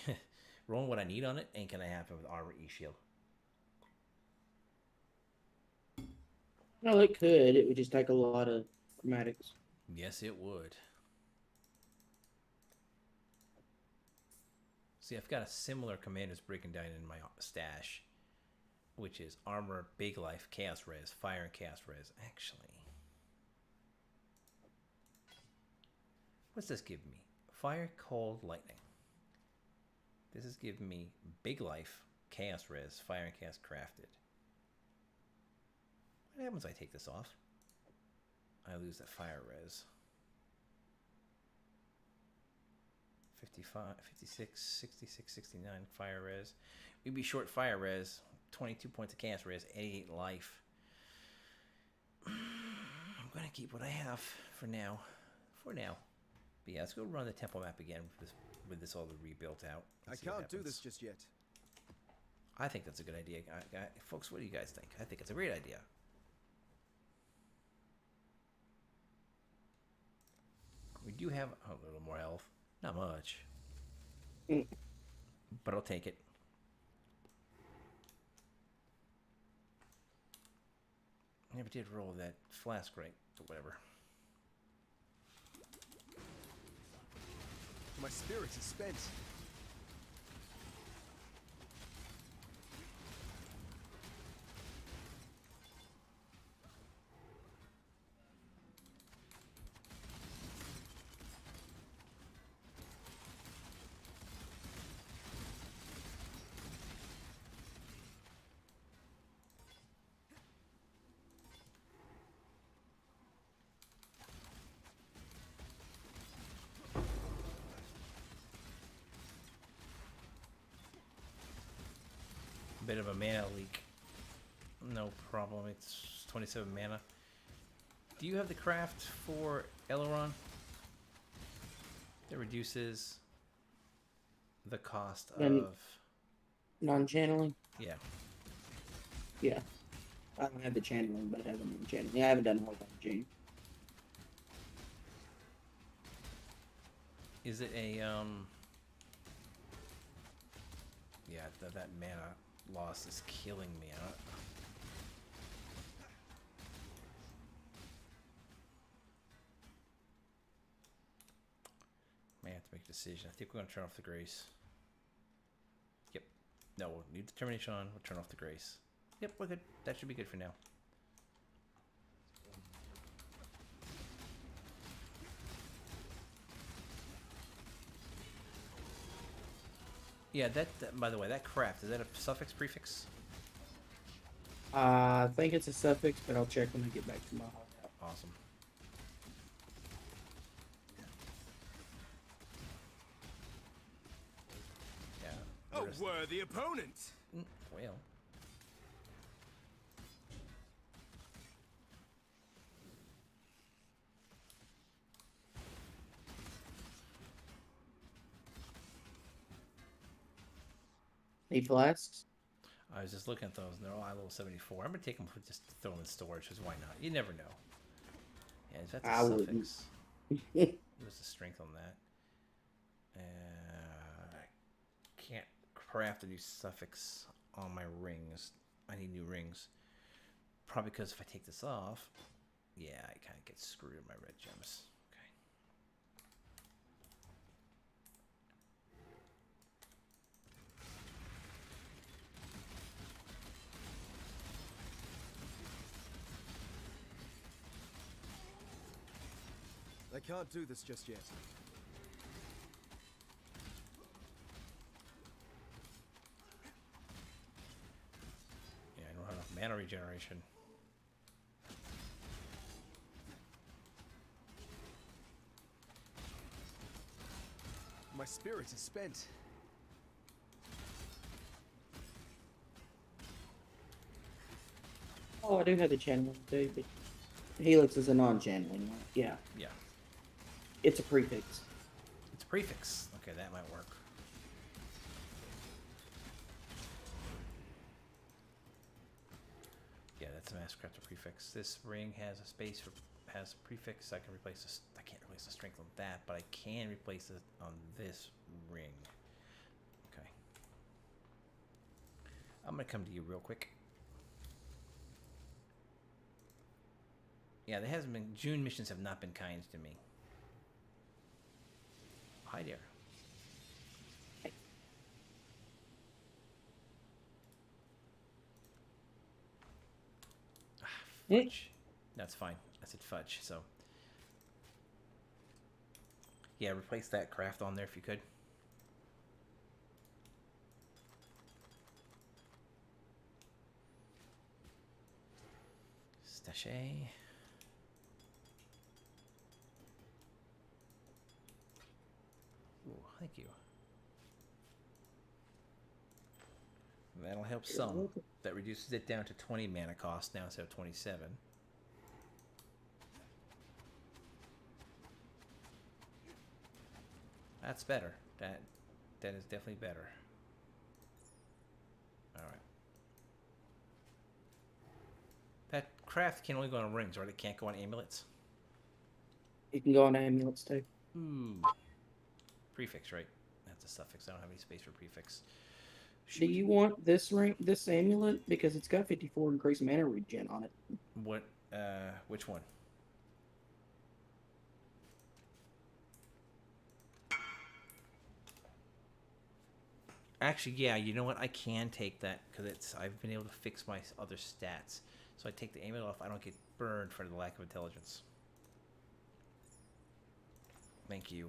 Rolling what I need on it ain't gonna happen with armor E-shield. Well, it could. It would just take a lot of chromatics. Yes, it would. See, I've got a similar Commander's Breaking Down in my stash, which is armor, big life, chaos res, fire, and chaos res. Actually, what's this give me? Fire, cold, lightning. This is giving me big life, chaos res, fire and chaos crafted. What happens when I take this off? I lose that fire res. 55, 56, 66, 69 fire res. We'd be short fire res, 22 points of chaos res, 88 life. I'm going to keep what I have for now. But yeah, let's go run the temple map again with this all rebuilt out. I can't do this just yet. I think that's a good idea. Folks, what do you guys think? I think it's a great idea. We do have a little more health. Not much. But I'll take it. I never did roll that flask right, but whatever. My spirit is spent. Bit of a mana leak. No problem. It's 27 mana. Do you have the craft for Aileron? That reduces the cost of Non-channeling? Yeah. Yeah. I don't have the channeling, but I have the non-channeling. Yeah, I haven't done a whole bunch of change. Is it a yeah, that mana loss is killing me. May have to make a decision. I think we're gonna turn off the grace. Yep. No, we'll leave the termination on. We'll turn off the grace. Yep, we're good. That should be good for now. Yeah, that by the way, that craft, is that a suffix prefix? I think it's a suffix, but I'll check when I get back to my hideout. Awesome. Yeah. A worthy opponent. Well. Need flasks? I was just looking at those, and they're all level 74. I'm gonna take them for just throw them in storage, because why not? You never know. Yeah, that's a I suffix. wouldn't. What's the strength on that? I can't craft a new suffix on my rings. I need new rings. Probably because if I take this off, yeah, I kind of get screwed in my red gems. Okay. I can't do this just yet. Yeah, I don't have enough mana regeneration. My spirit is spent. Oh, I do have the channeling too, but Helix is a non-channeling one. Yeah. Yeah. It's a prefix. It's a prefix. Okay, that might work. Yeah, that's a Masscrafter prefix. This ring has a space for has a prefix. I can replace this. I can't replace the strength on that, but I can replace it on this ring. Okay. I'm gonna come to you real quick. Yeah, there hasn't been June missions have not been kind to me. Hi there. Fudge. That's fine. I said fudge, so. Yeah, replace that craft on there if you could. Stashay. Ooh, thank you. That'll help some. That reduces it down to 20 mana cost now instead of 27. That's better. That is definitely better. Alright. That craft can only go on rings, right? It can't go on amulets? You can go on amulets too. Ooh. Prefix, right? That's a suffix. I don't have any space for prefix. Do you want this ring, this amulet, because it's got 54 increased mana regen on it? What? Which one? Actually, yeah. You know what? I can take that because I've been able to fix my other stats. So I take the amulet off. I don't get burned for the lack of intelligence. Thank you.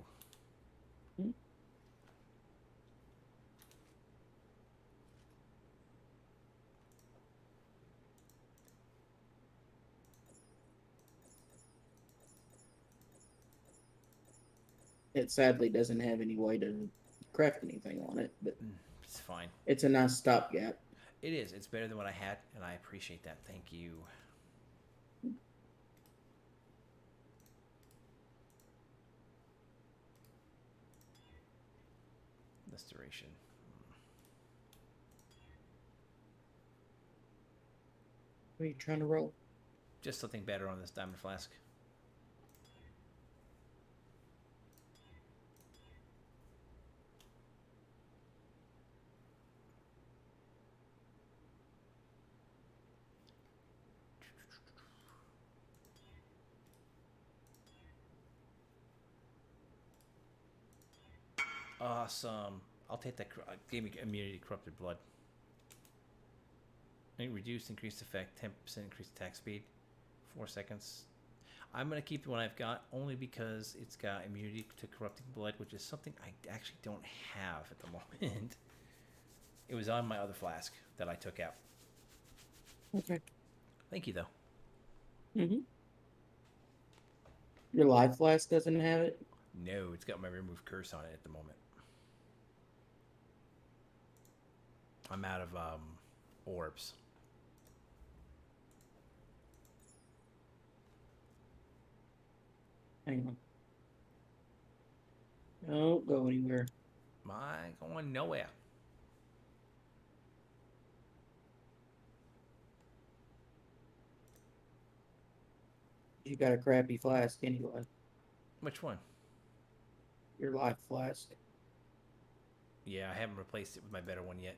Hmm? It sadly doesn't have any way to craft anything on it, but It's fine. it's a nice stopgap. It is. It's better than what I had, and I appreciate that. Thank you. Restoration. What are you trying to roll? Just something better on this diamond flask. Awesome. I'll take that. Gave me immunity to corrupted blood. Reduced increased effect, 10% increased attack speed, 4 seconds. I'm going to keep the one I've got only because it's got immunity to corrupting blood, which is something I actually don't have at the moment. It was on my other flask that I took out. Okay. Thank you, though. Mm-hmm. Your life flask doesn't have it? No, it's got my remove curse on it at the moment. I'm out of orbs. Hang on. Don't go anywhere. Am I going nowhere? You got a crappy flask anyway. Which one? Your life flask. Yeah, I haven't replaced it with my better one yet.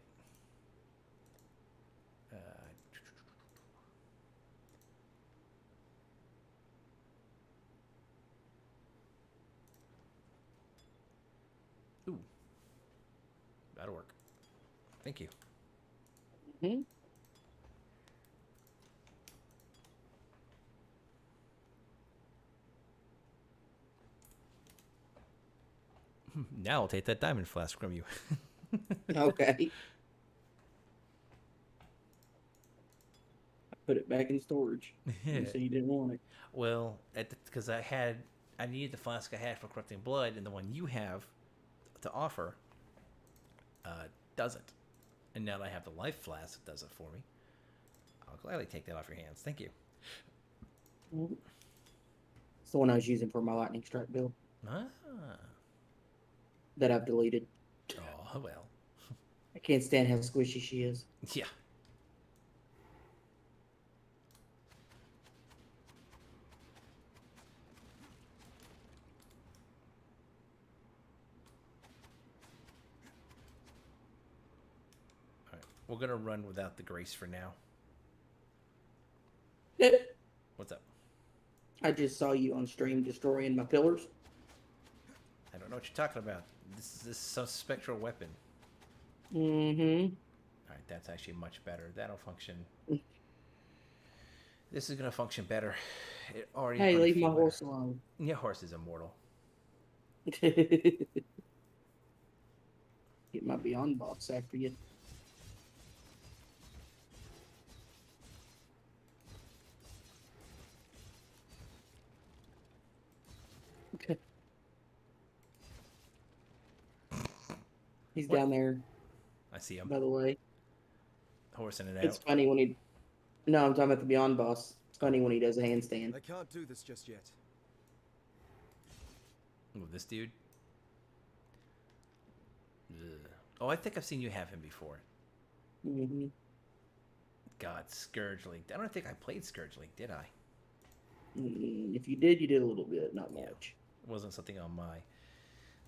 Ooh. That'll work. Thank you. Hmm? Now I'll take that diamond flask from you. Okay. I put it back in storage. You said you didn't want it. Well, because I needed the flask I had for corrupting blood, and the one you have to offer doesn't. And now that I have the life flask that does it for me, I'll gladly take that off your hands. Thank you. It's the one I was using for my lightning strike build Ah. that I've deleted. Oh, well. I can't stand how squishy she is. Yeah. All right. We're going to run without the grace for now. What's up? I just saw you on stream destroying my pillars. I don't know what you're talking about. This is some spectral weapon. Mm-hmm. All right, that's actually much better. That'll function. This is going to function better. It already. Hey, put a leave few my better. horse alone. Your horse is immortal. Get my Beyond box after you. Okay. He's What? down there, I see him by the way. horsing it It's out. funny when he. No, I'm talking about the Beyond boss. It's funny when he does a handstand. I can't do this just yet. Ooh, this dude. Ugh. Oh, I think I've seen you have him before. Hmm. God, Scourge League. I don't think I played Scourge League, did I? If you did a little bit, not Yeah. much. It wasn't something on my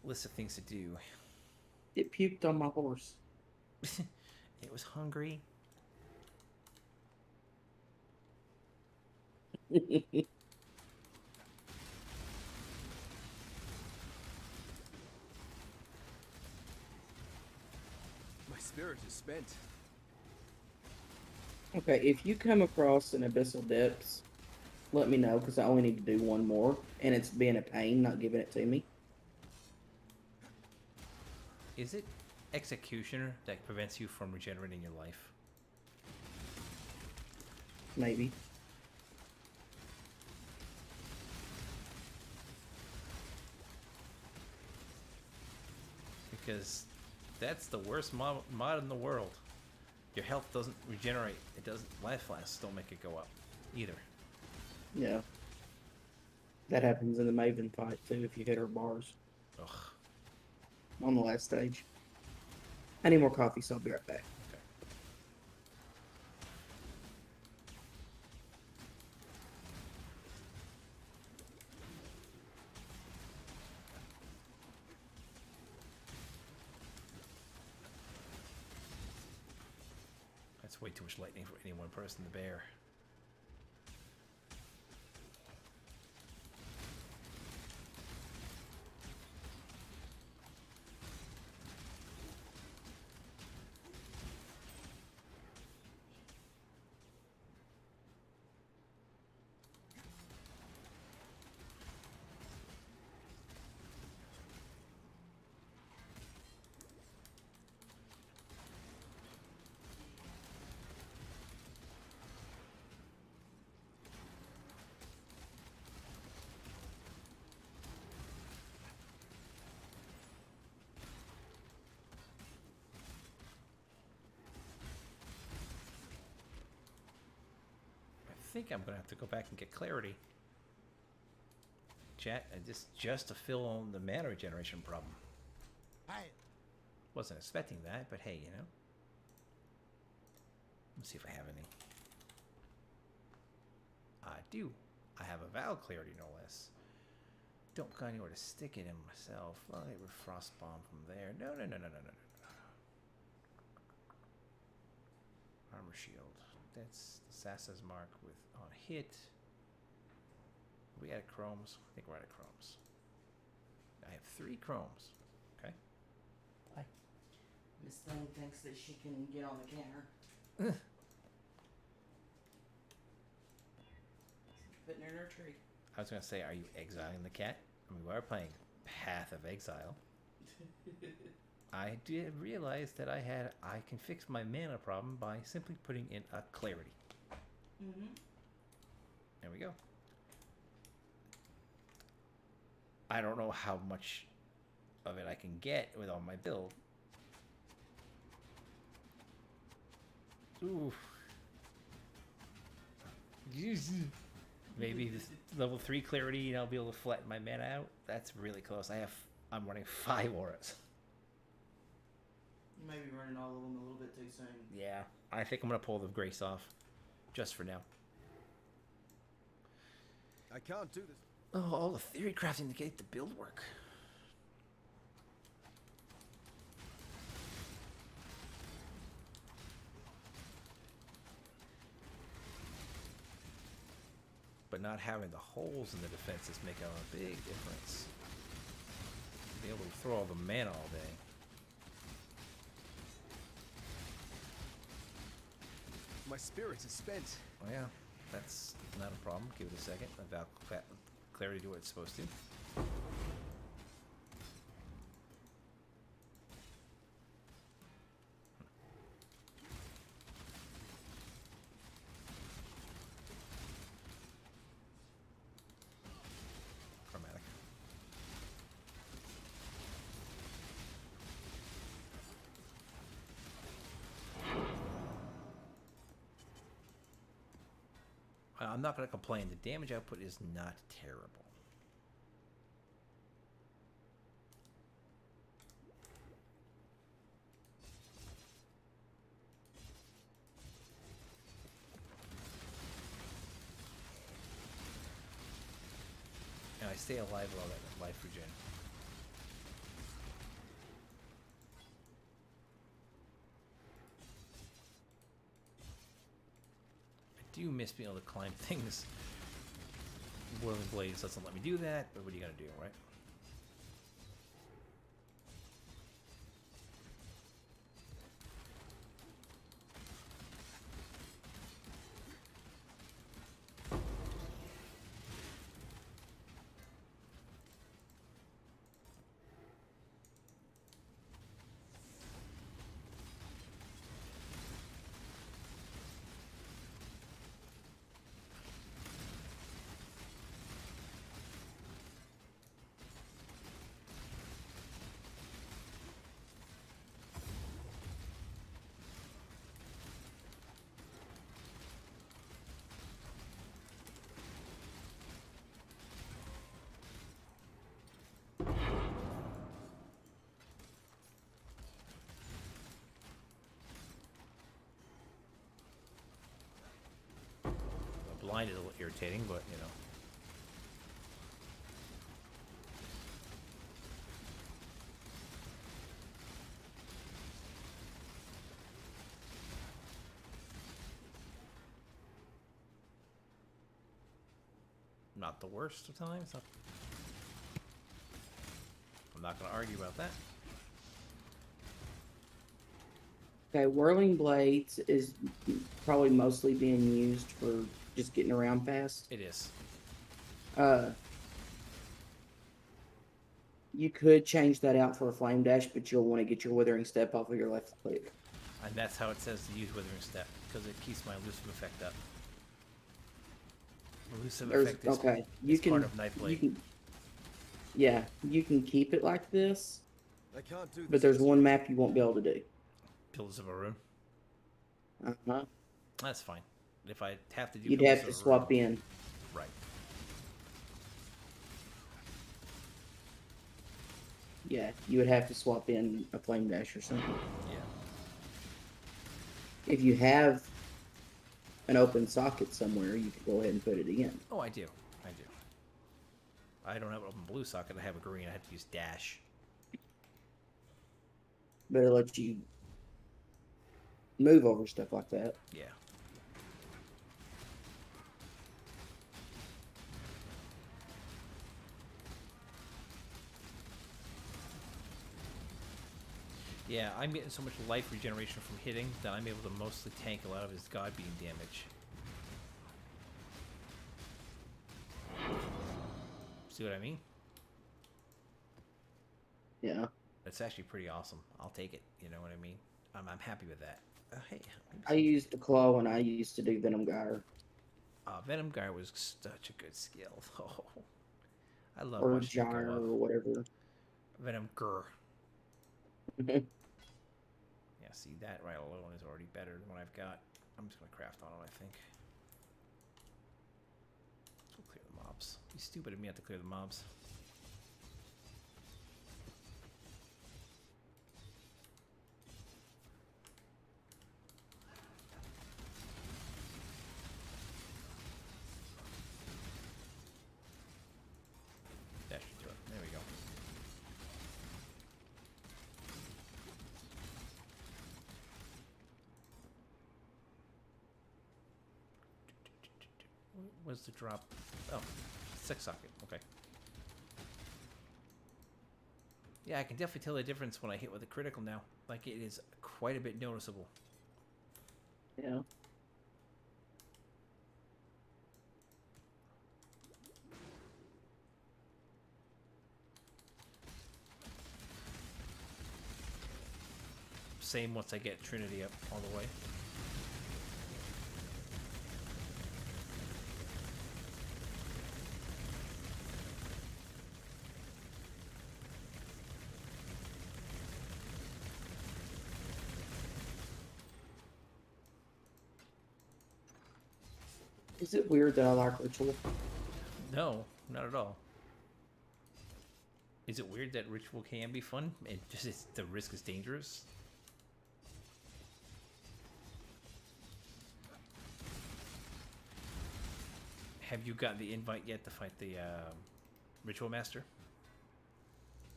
list of things to do. It puked on my horse. It was hungry. My spirit is spent. Okay, if you come across an Abyssal Depths, let me know, because I only need to do one more, and it's being a pain not giving it to me. Is it Executioner that prevents you from regenerating your life? Maybe. Because that's the worst mod in the world. Your health doesn't regenerate. It doesn't. Life flasks don't make it go up either. Yeah. That happens in the Maven fight, too, if you hit her bars Ugh. on the last stage. I need more coffee, so I'll be right back. Okay. That's way too much lightning for any one person to bear. I think I'm gonna have to go back and get clarity. Chat, just to fill on the mana regeneration problem. Wasn't expecting that, but hey, you know. Let's see if I have any. I do. I have a Val Clarity, no less. Don't got anywhere to stick it in myself. Well, I would Frost Bomb from there. No. Armor Shield. That's the Sassa's mark with on hit. We out of chromes? I think we're out of chromes. I have 3 chromes. Okay. Hi. Miss Thing thinks that she can get on the counter. Putting her in her tree. I was gonna say, are you exiling the cat? I mean, we are playing Path of Exile. I did realize that I can fix my mana problem by simply putting in a clarity. Mm-hmm. There we go. I don't know how much of it I can get with all my build. Ooh. Maybe this level 3 clarity and I'll be able to flatten my mana out. That's really close. I'm running 5 auras. You may be running all of them a little bit too soon. Yeah, I think I'm gonna pull the Grace off, just for now. I can't do this. Oh, all the theory crafting to get the build work. But not having the holes in the defense is making a big difference. Be able to throw all the mana all day. My spirit is spent. Oh yeah, that's not a problem. Give it a second. About clarity do what it's supposed to. I'm not going to complain. The damage output is not terrible. And I stay alive with all that life regen. I do miss being able to climb things. Whirling Blades doesn't let me do that, but what are you going to do, right? Blind is a little irritating, but you know. Not the worst of times. I'm not going to argue about that. Okay, Whirling Blades is probably mostly being used for just getting around fast. It is. You could change that out for a Flame Dash, but you'll want to get your Withering Step off of your left click. And that's how it says to use Withering Step, because it keeps my elusive effect up. Elusive effect is, okay. is part of Knife Blade. Yeah, you can keep it like this, I can't do this. but there's just one yet. map you won't be able to do. Pillars of Arun. Uh-huh. That's fine. If I have to do You'd Pillars have to of swap Arun, in. right. Yeah, you would have to swap in a Flame Dash or something. Yeah. If you have an open socket somewhere, you could go ahead and put it in. Oh, I do. I do. I don't have an open blue socket. I have a green. I have to use dash. But it lets you move over stuff like that. Yeah. Yeah, I'm getting so much life regeneration from hitting that I'm able to mostly tank a lot of his God Beam damage. See what I mean? Yeah. It's actually pretty awesome. I'll take it. You know what I mean? I'm happy with that. Hey, I used the Claw and I used to do Venom Gyre. Venom Guy was such a good skill. Oh, I love Or watching it go Gyre up. or whatever. Venom Gur. Yeah, see, that right alone is already better than what I've got. I'm just going to craft on it, I think. Let's go clear the mobs. Be stupid of me not to clear the mobs. Dash into it. There we go. What's the drop? Oh, 6 socket. Okay. Yeah, I can definitely tell the difference when I hit with a critical now. Like, it is quite a bit noticeable. Yeah. Same once I get Trinity up all the way. Is it weird that I like ritual? No, not at all. Is it weird that ritual can be fun? The risk is dangerous. Have you gotten the invite yet to fight the ritual master?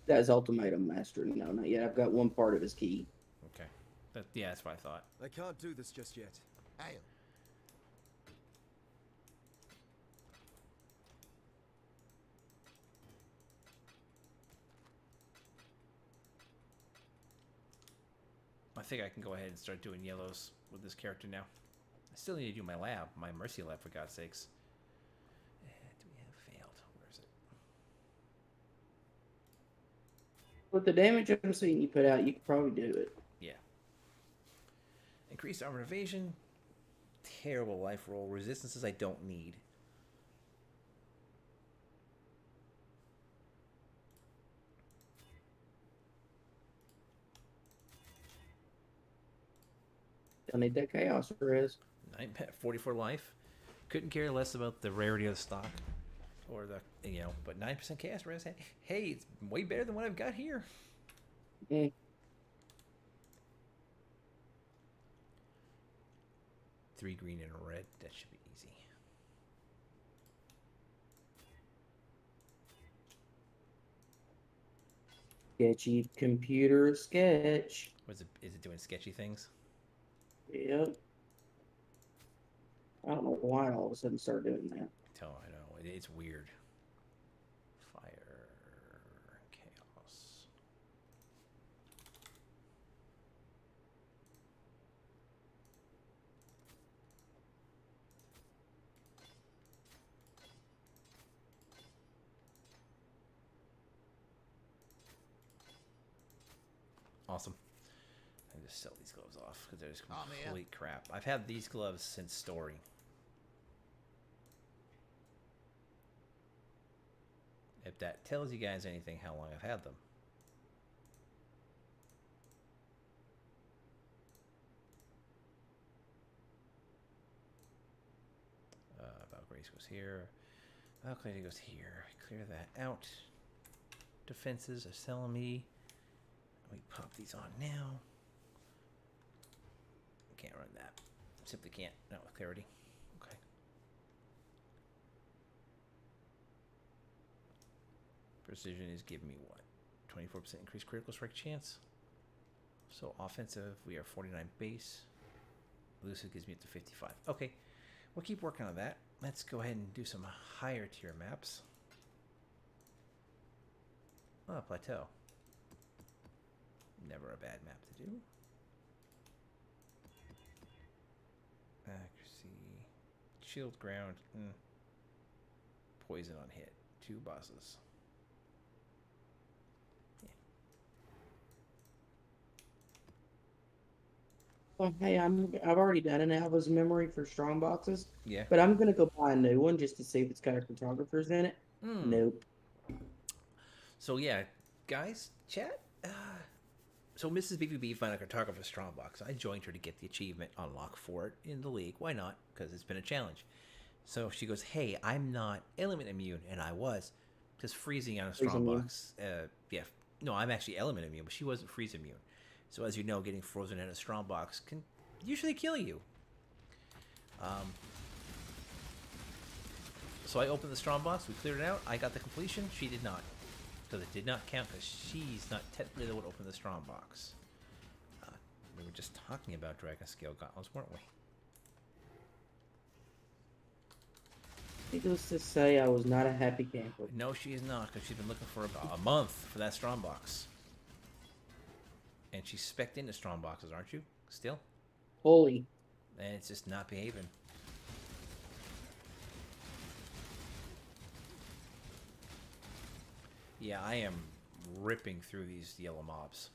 That is Ultimatum Master. No, not yet. I've got one part of his key. Okay. Yeah, that's what I thought. I can't do this just yet. I think I can go ahead and start doing yellows with this character now. I still need to do my lab, my mercy lab, for God's sakes. Do we have failed? Where is it? With the damage I'm seeing you put out, you could probably do it. Yeah. Increased armor evasion. Terrible life roll. Resistances I don't need. Don't need that chaos res. 44 life. Couldn't care less about the rarity of the stock. Or the, but 9% chaos res. Hey, it's way better than what I've got here. Mm. 3 green and a red. That should be easy. Sketchy computer sketch. Is it doing sketchy things? Yep. I don't know why all of a sudden started doing that. Oh, I know. It's weird. Fire. Chaos. Awesome. I just sell these gloves off because they're just complete crap. I've had these gloves since story. If that tells you guys anything, how long I've had them. Valkyries goes here. Valkyrie goes here. Clear that out. Defenses are selling me. We pop these on now. Can't run that. Simply can't. Not with clarity. Okay. Precision is giving me what? 24% increased critical strike chance. So offensive, we are 49 base. Elusive gives me up to 55. Okay. We'll keep working on that. Let's go ahead and do some higher tier maps. Oh, plateau. Never a bad map to do. Accuracy. Shield ground. Poison on hit. 2 bosses. Well, hey, I've already done an Alva's memory for strong boxes. Yeah. But I'm gonna go buy a new one just to see if it's got cartographers in it. Nope. So yeah, guys, chat. So Mrs. BVB found a cartographer strong box. I joined her to get the achievement unlock for it in the league. Why not? Because it's been a challenge. So she goes, "Hey, I'm not element immune," and I was, because freezing on a strong box. Yeah, no, I'm actually element immune, but she wasn't freeze immune. So as you know, getting frozen in a strong box can usually kill you. So I opened the strong box. We cleared it out. I got the completion. She did not. Because it did not count because she's not technically the one who opened the strong box. We were just talking about Dragon Scale Gauntlets, weren't we? Needless to say, I was not a happy camper. No, she is not, because she's been looking for about a month for that strong box. And she's spec'd into strong boxes, aren't you? Still? Fully. And it's just not behaving. Yeah, I am ripping through these yellow mobs.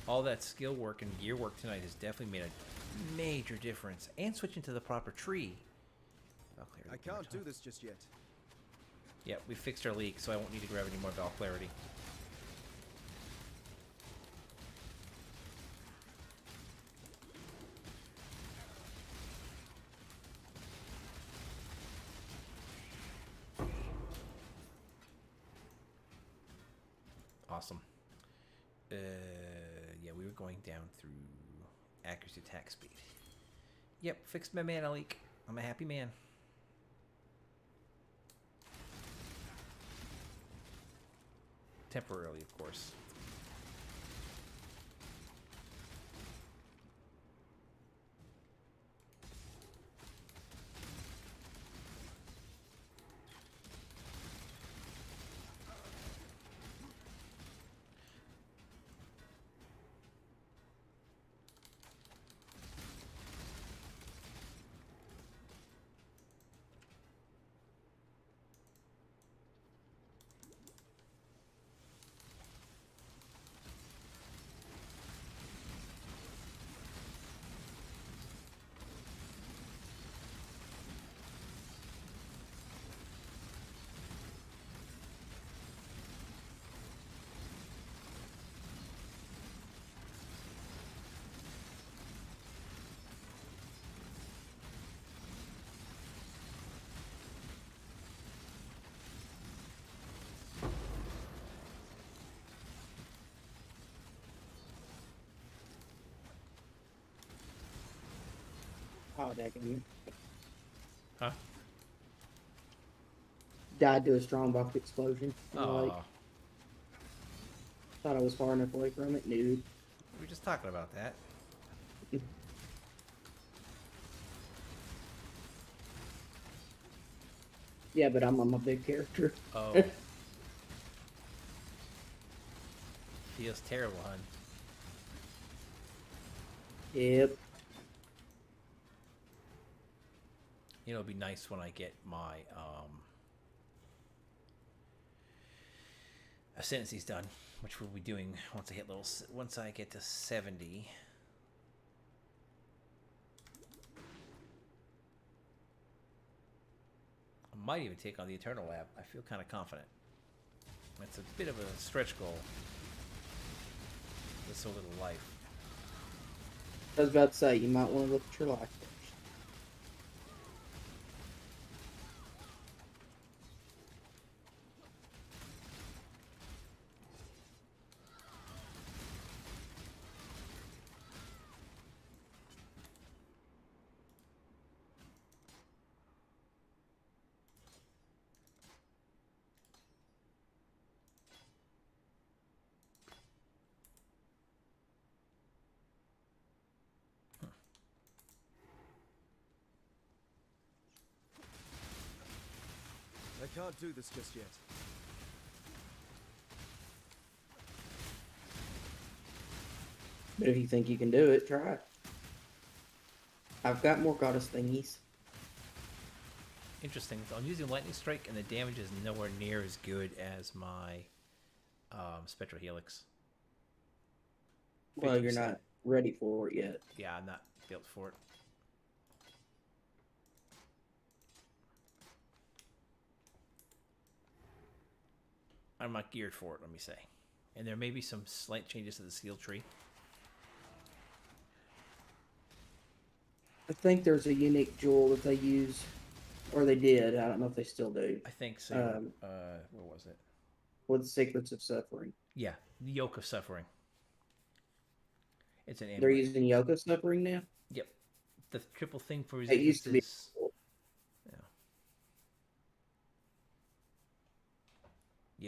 All that skill work and gear work tonight has definitely made a major difference. And switching to the proper tree. I can't do this just yet. Yep, we fixed our leak, so I won't need to grab any more Val Clarity. Awesome. Yeah, we were going down through accuracy, attack speed. Yep, fixed my mana leak. I'm a happy man. Temporarily, of course. Oh, dang. Huh? Died to a strong box explosion. Oh, Thought I was far enough away from it. Nude. we were just talking about that. Yeah, but I'm a big character. Oh. Feels terrible, hun. Yep. You know, it'd be nice when I get my ascendancies done, which we'll be doing once I hit once I get to 70. I might even take on the Eternal Lab. I feel kind of confident. It's a bit of a stretch goal with so little life. I was about to say, you might want to look at your life first. I can't do this just yet. But if you think you can do it, try it. I've got more goddess thingies. Interesting. I'm using Lightning Strike, and the damage is nowhere near as good as my Spectral Helix. Well, you're 50%. not ready for it yet. Yeah, I'm not built for it. I'm not geared for it, let me say. And there may be some slight changes to the skill tree. I think there's a unique jewel that they use, or they did. I don't know if they still do. I think so. Where was it? With Secrets of Suffering. Yeah, the Yoke of Suffering. It's an They're amulet. using Yoke of Suffering now? Yep. The triple thing for It used to be. resistance is... Yeah.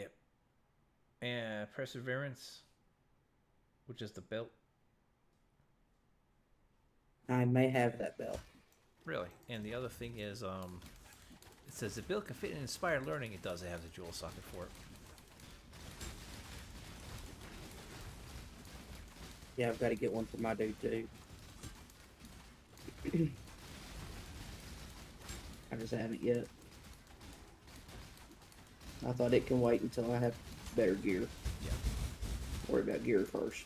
Yep. And Perseverance, which is the belt. I may have that belt. Really. And the other thing is, it says the build can fit in Inspired Learning. It does. It has a jewel socket for it. Yeah, I've got to get one for my dude too. I just haven't yet. I thought it can wait until I have better gear. Yeah. Worry about gear first.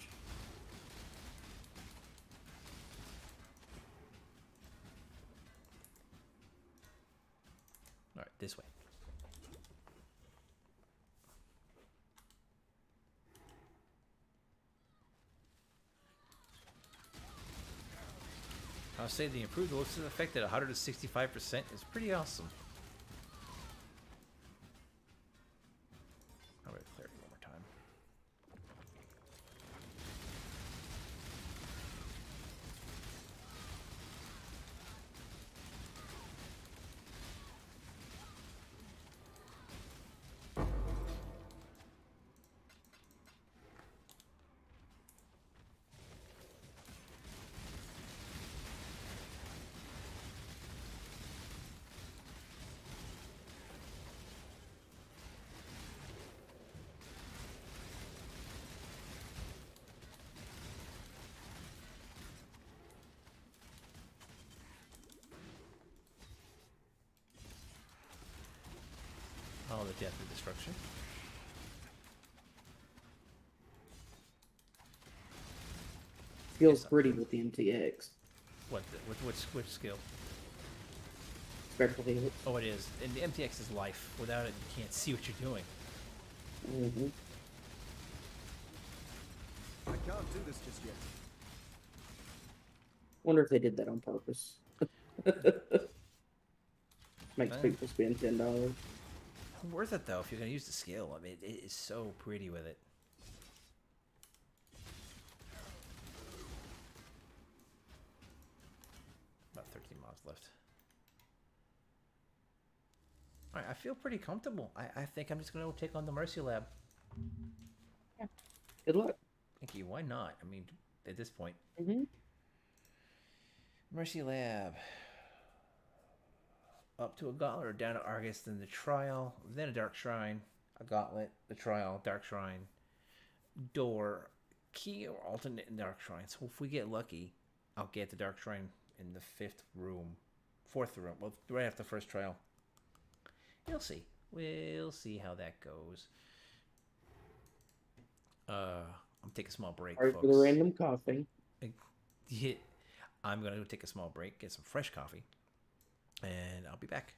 All right, this way. I'll say the improved looks effect at 165% is pretty awesome. I'll read clarity one more time. death and destruction. Feels Yes. pretty with the MTX. What? Which skill? Spectral Helix. Oh, it is. And the MTX is life. Without it, you can't see what you're doing. Mm-hmm. I can't do this just yet. Wonder if they did that on purpose. Makes Man. people spend $10. Worth it though if you're gonna use the skill. I mean, it is so pretty with it. About 13 mobs left. All right, I feel pretty comfortable. I think I'm just gonna go take on the Mercy Lab. Good luck. Thank you. Why not? I mean, at this point, Mm-hmm. Mercy Lab. Up to a gauntlet or down to Argus, then the trial, then a dark shrine, a gauntlet, the trial, dark shrine, door, key or alternate in dark shrine. So if we get lucky, I'll get the dark shrine in the fourth room. Well, right after the first trial. You'll see. We'll see how that goes. I'm taking a small break, Sorry folks. for the random coughing. Yeah, I'm gonna go take a small break, get some fresh coffee, and I'll be back.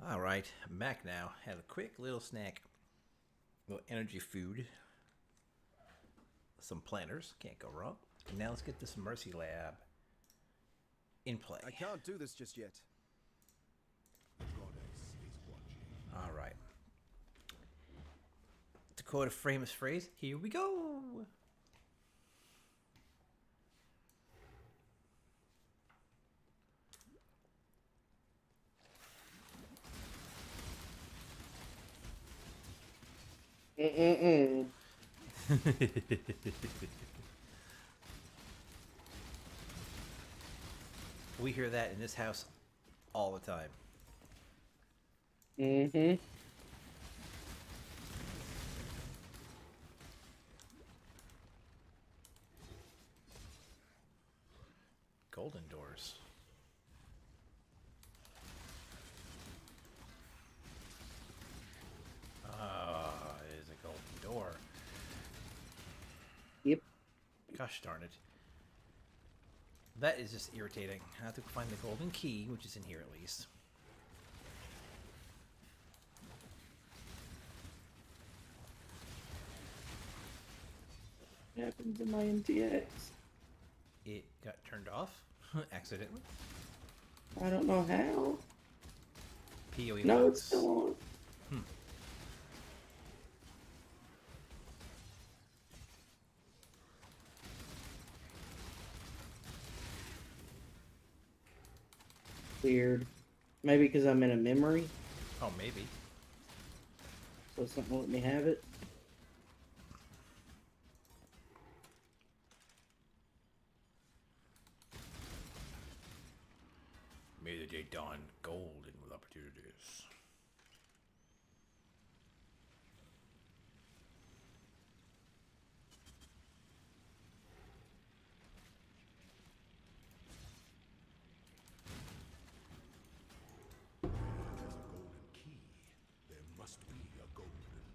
All right, I'm back now. Had a quick little snack, little energy food, some planters. Can't go wrong. Now let's get this Mercy Lab in play. I can't do this just yet. All right. To quote a famous phrase, here we go. We hear that in this house all the time. Golden doors. Ah, it is a golden door. Yep. Gosh darn it. That is just irritating. I have to find the golden key, which is in here at least. What happened to my MTX? It got turned off accidentally. I don't know how. POE No, logs. it's still on. Weird. Maybe because I'm in a memory, Oh, maybe. so it's not gonna let me have it. May the day dawn golden with opportunities. There's a golden key. There must be a golden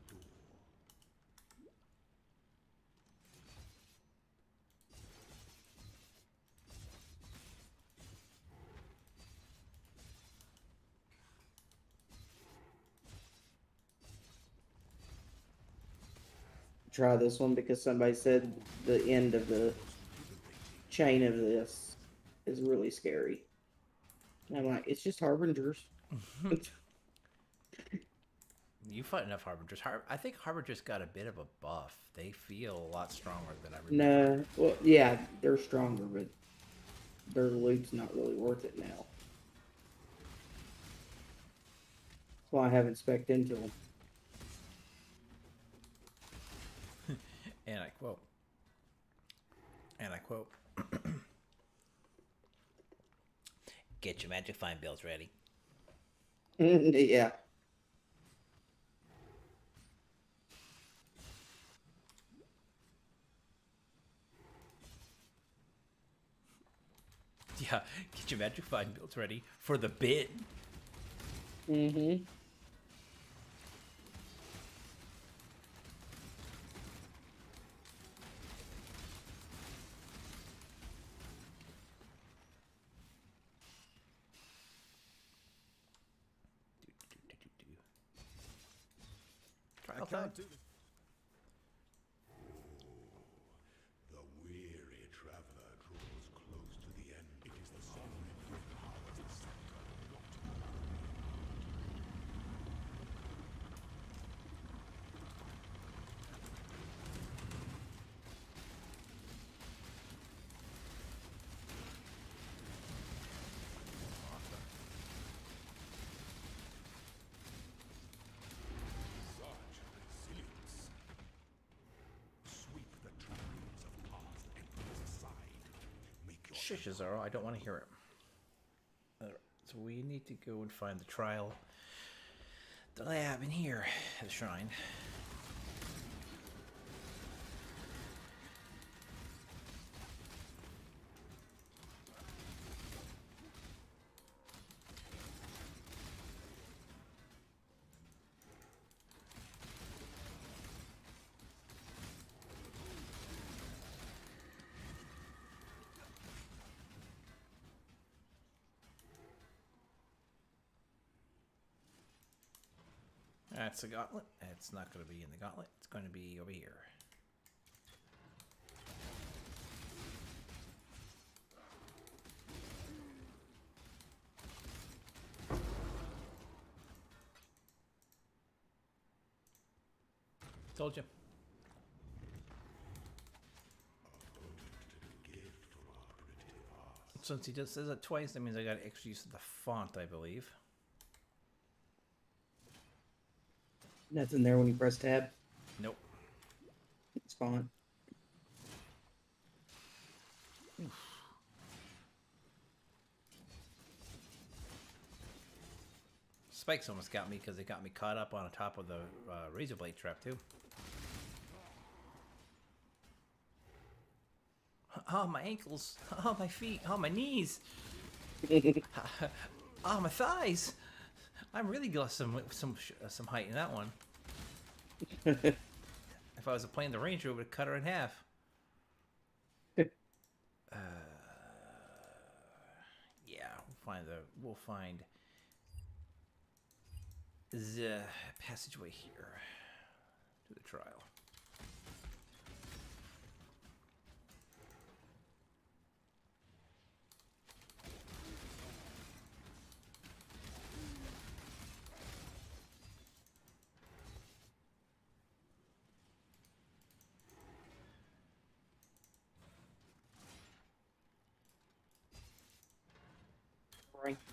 door. Try this one because somebody said the end of the chain of this is really scary. And I'm like, it's just harbingers. You fought enough Harbingers. I think Harbingers got a bit of a buff. They feel a lot stronger than I remember. No, well, yeah, they're stronger, but their loot's not really worth it now. That's why I haven't spec'd into them. And I quote, get your magic find builds ready. Yeah. Yeah, get your magic find builds ready for the bid. Mm-hmm. I Trial time. can't do this. The weary traveler draws close to the end. It is the sovereign who powers the scepter, not such resilience. Sweep the trappings of past enemies aside. Make your Shush, Zaro, I don't want to hear it. Alright, so we need to go and find the trial, the lab in here, the shrine. That's the gauntlet. It's not going to be in the gauntlet. It's going to be over here. Told you. Since he just says it twice, that means I got extra use of the font, I believe. Nothing there when you press tab. Nope. It's fine. Spikes almost got me because they got me caught up on top of the razor blade trap too. Oh, my ankles. Oh, my feet. Oh, my knees. Oh, my thighs. I'm really got some height in that one. If I was playing the ranger, it would have cut her in half. Yeah, we'll find the passageway here to the trial.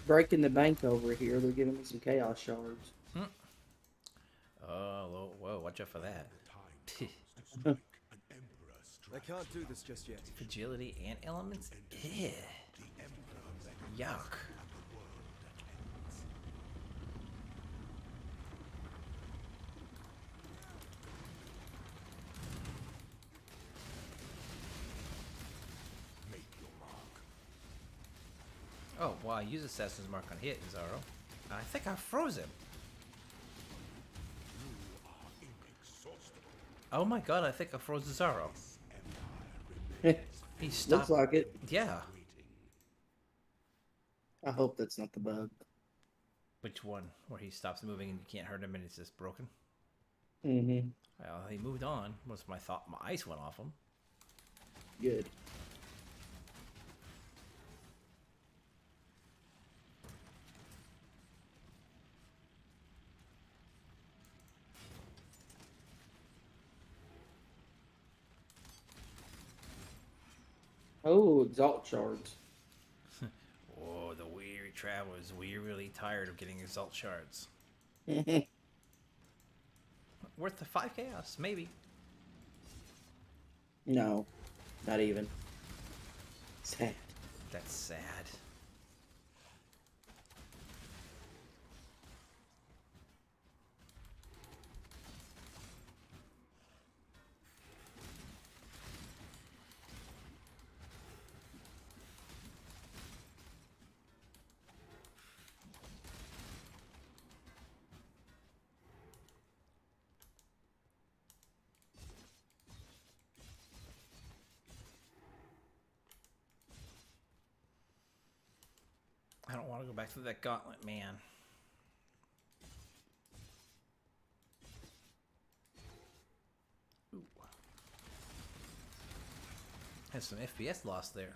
Breaking the bank over here. They're giving me some chaos shards. Oh, whoa, watch out for that. I can't do this just yet. Fragility and elements? Ew. Yuck. Oh, wow, use Assassin's Mark on hit, Zaro. I think I froze him. Oh my god, I think I froze Zaro. He stopped. Looks like it. Yeah. I hope that's not the bug. Which one? Where he stops moving and you can't hurt him and it's just broken? Mm-hmm. Well, he moved on. Was my thought. My ice went off him. Good. Oh, exalt shards. Oh, the weary travelers. We're really tired of getting exalt shards. Worth the 5 chaos, maybe. No, not even. Sad. That's sad. I don't want to go back to that gauntlet, man. Ooh. Has some FPS loss there.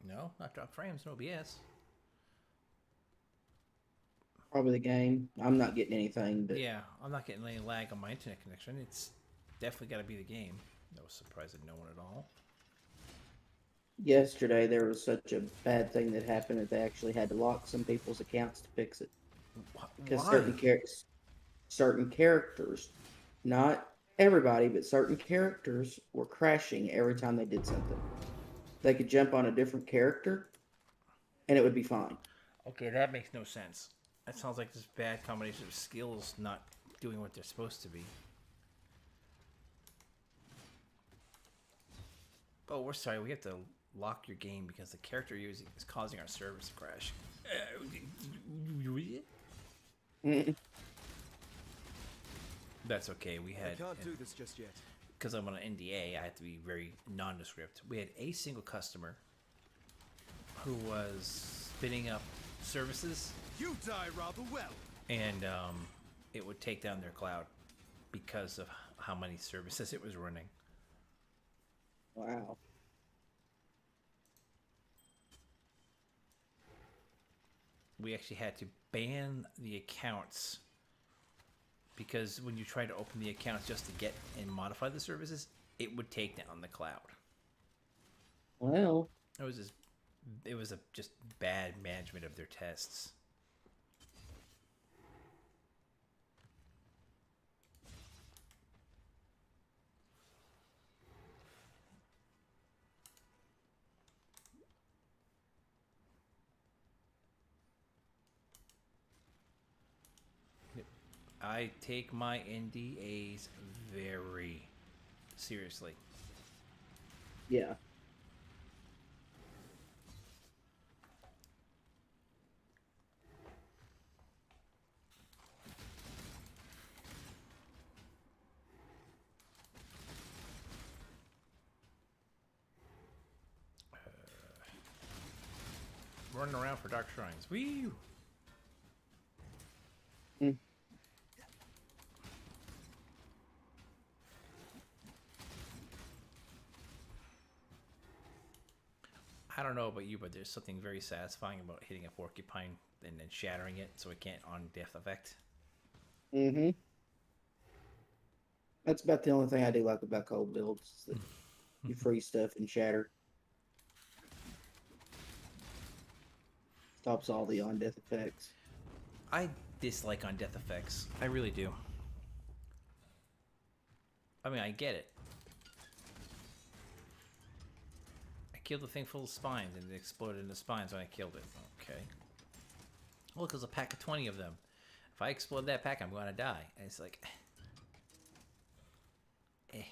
No, not drop frames, no OBS. Probably the game. I'm not getting anything, but Yeah, I'm not getting any lag on my internet connection. It's definitely got to be the game. That was surprising no one at all. yesterday there was such a bad thing that happened that they actually had to lock some people's accounts to fix it. Because Why? certain characters, not everybody, but certain characters were crashing every time they did something. They could jump on a different character, and it would be fine. Okay, that makes no sense. That sounds like this bad combination of skills not doing what they're supposed to be. Oh, we're sorry. We have to lock your game because the character you're using is causing our servers to crash. That's okay. We I had can't do this just yet. because I'm on an NDA, I have to be very nondescript. We had a single customer who was spinning up services, You die rather well. and it would take down their cloud because of how many services it was running. Wow. We actually had to ban the accounts because when you try to open the accounts just to get and modify the services, it would take down the cloud. Well, It was a just bad management of their tests. I take my NDAs very seriously. yeah. Running around for Dark Shrines. Woo! Mm. I don't know about you, but there's something very satisfying about hitting a porcupine and then shattering it so it can't on death effect. Mm-hmm. That's about the only thing I do like about cold builds. Is that you freeze stuff and shatter. Stops all the on-death effects. I dislike on death effects. I really do. I mean, I get it. I killed the thing full of spines and it exploded into spines when I killed it. Okay. Look, there's a pack of 20 of them. If I explode that pack, I'm going to die. And it's like... eh.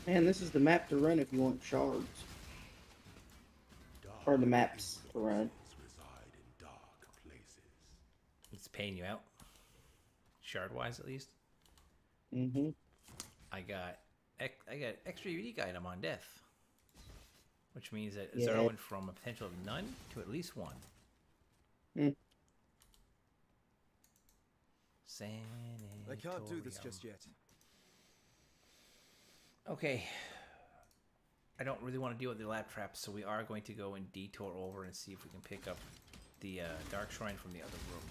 Man, this is the map to run if you want shards. Or the maps to run. Reside in dark places. It's paying you out. Shard-wise, at least. Mm-hmm. I got extra unique item on death, which means that Yeah. Zero went from a potential of none to at least one. Mm. I can't do this Sanatorium. just yet. Okay. I don't really want to deal with the lab traps, so we are going to go and detour over and see if we can pick up the Dark Shrine from the other room.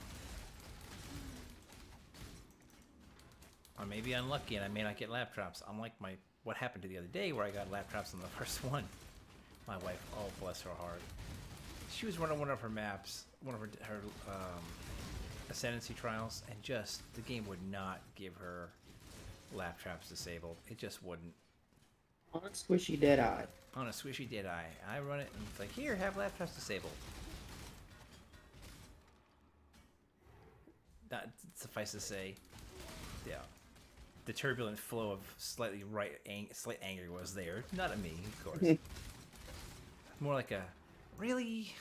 I may be unlucky and I may not get lab traps, unlike what happened to the other day where I got lab traps on the first one. My wife, oh bless her heart. She was running one of her maps, one of her Ascendancy trials, and just the game would not give her lab traps disabled. It just wouldn't. On a squishy dead eye. On a squishy dead eye. I run it and it's like, here, have lab traps disabled. That suffice to say, yeah, the turbulent flow of slight anger was there. Not at me, of course. More like a really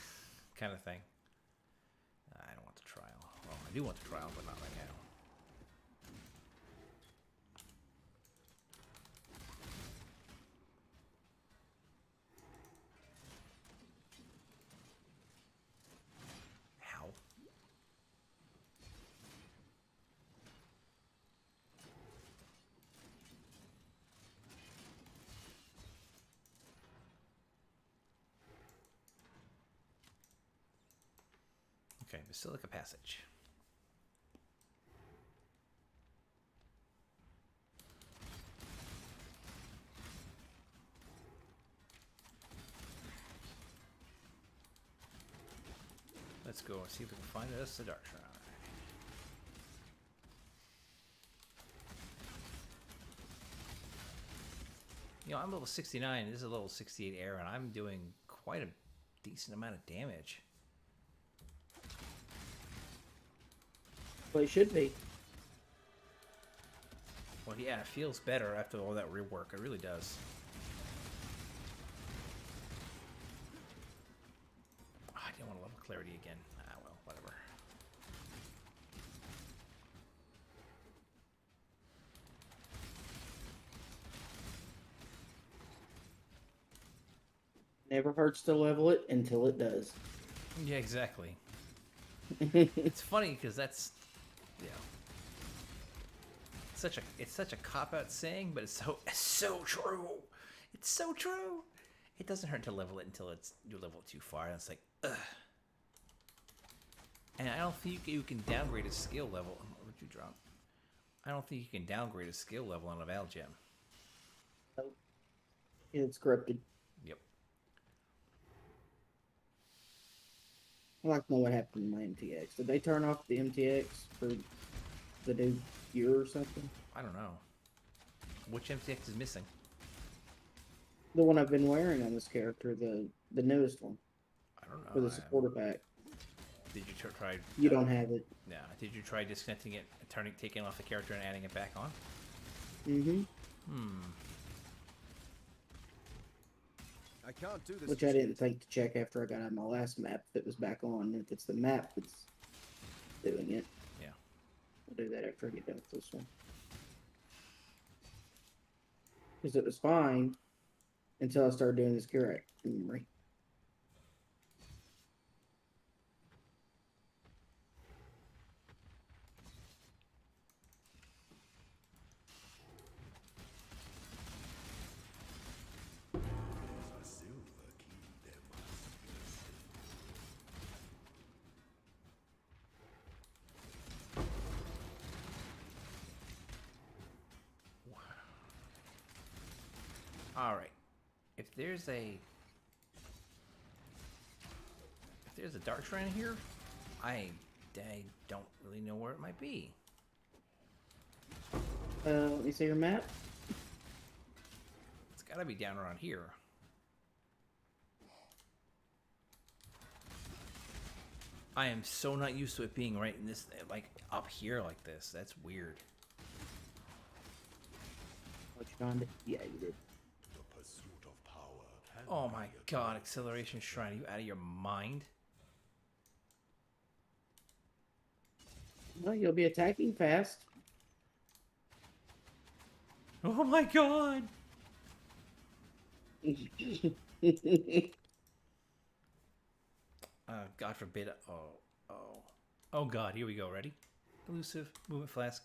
kind of thing. I don't want the trial. Well, I do want the trial, but not right now. How? Okay, Basilica Passage. Let's go and see if we can find us a Dark Shrine. You know, I'm level 69, this is a level 68 air, and I'm doing quite a decent amount of damage. Well, it should be. yeah, it feels better after all that rework. It really does. Oh, I didn't want to level clarity again. Ah, well, whatever. Never hurts to level it until it does. Yeah, exactly. It's funny because that's, you know, it's such a cop out saying, but it's so true. It's so true. It doesn't hurt to level it until you level it too far, and it's like, ugh. And I don't think you can downgrade a skill level. What would you drop? I don't think you can downgrade a skill level on a Val gem. Nope. It's corrupted. Yep. I'd like to know what happened to my MTX. Did they turn off the MTX for the new year or something? I don't know. Which MTX is missing? The one I've been wearing on this character, the newest one. I don't know. For the supporter pack. Did you try? You don't have it. Yeah. Did you try disconnecting it, taking off the character and adding it back on? Mm-hmm. I can't do this. Which I didn't think to check after I got out of my last map if it was back on. If it's the map that's doing it. Yeah. I'll do that after I get done with this one. Because it was fine until I started doing this Kirak memory. All right. If there's a dark shrine here, I don't really know where it might be. Let me see your map. It's got to be down around here. I am so not used to it being right in this, like up here like this. That's weird. What you found it? Yeah, you did. The pursuit of power can Oh be my a god, acceleration shrine. Are you out of your mind? Well, you'll be attacking fast. Oh my god. God forbid. Oh god, here we go. Ready? Elusive, movement flask.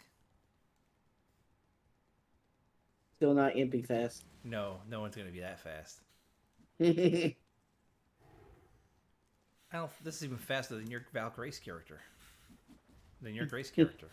Still not empty fast. No one's gonna be that fast. This is even faster than your Val Grace character. Than your Grace character.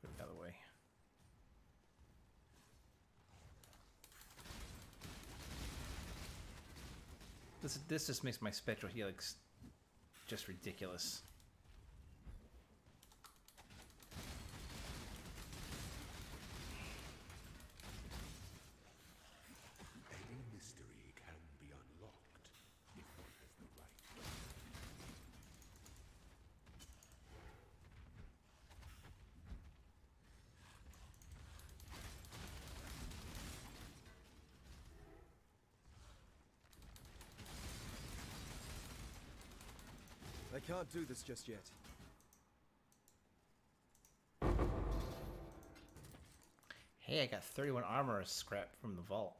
Go the other way. This just makes my Spectral Helix just ridiculous. Any mystery can be unlocked if one has the right. I can't do this just yet. Hey, I got 31 armor scrap from the vault.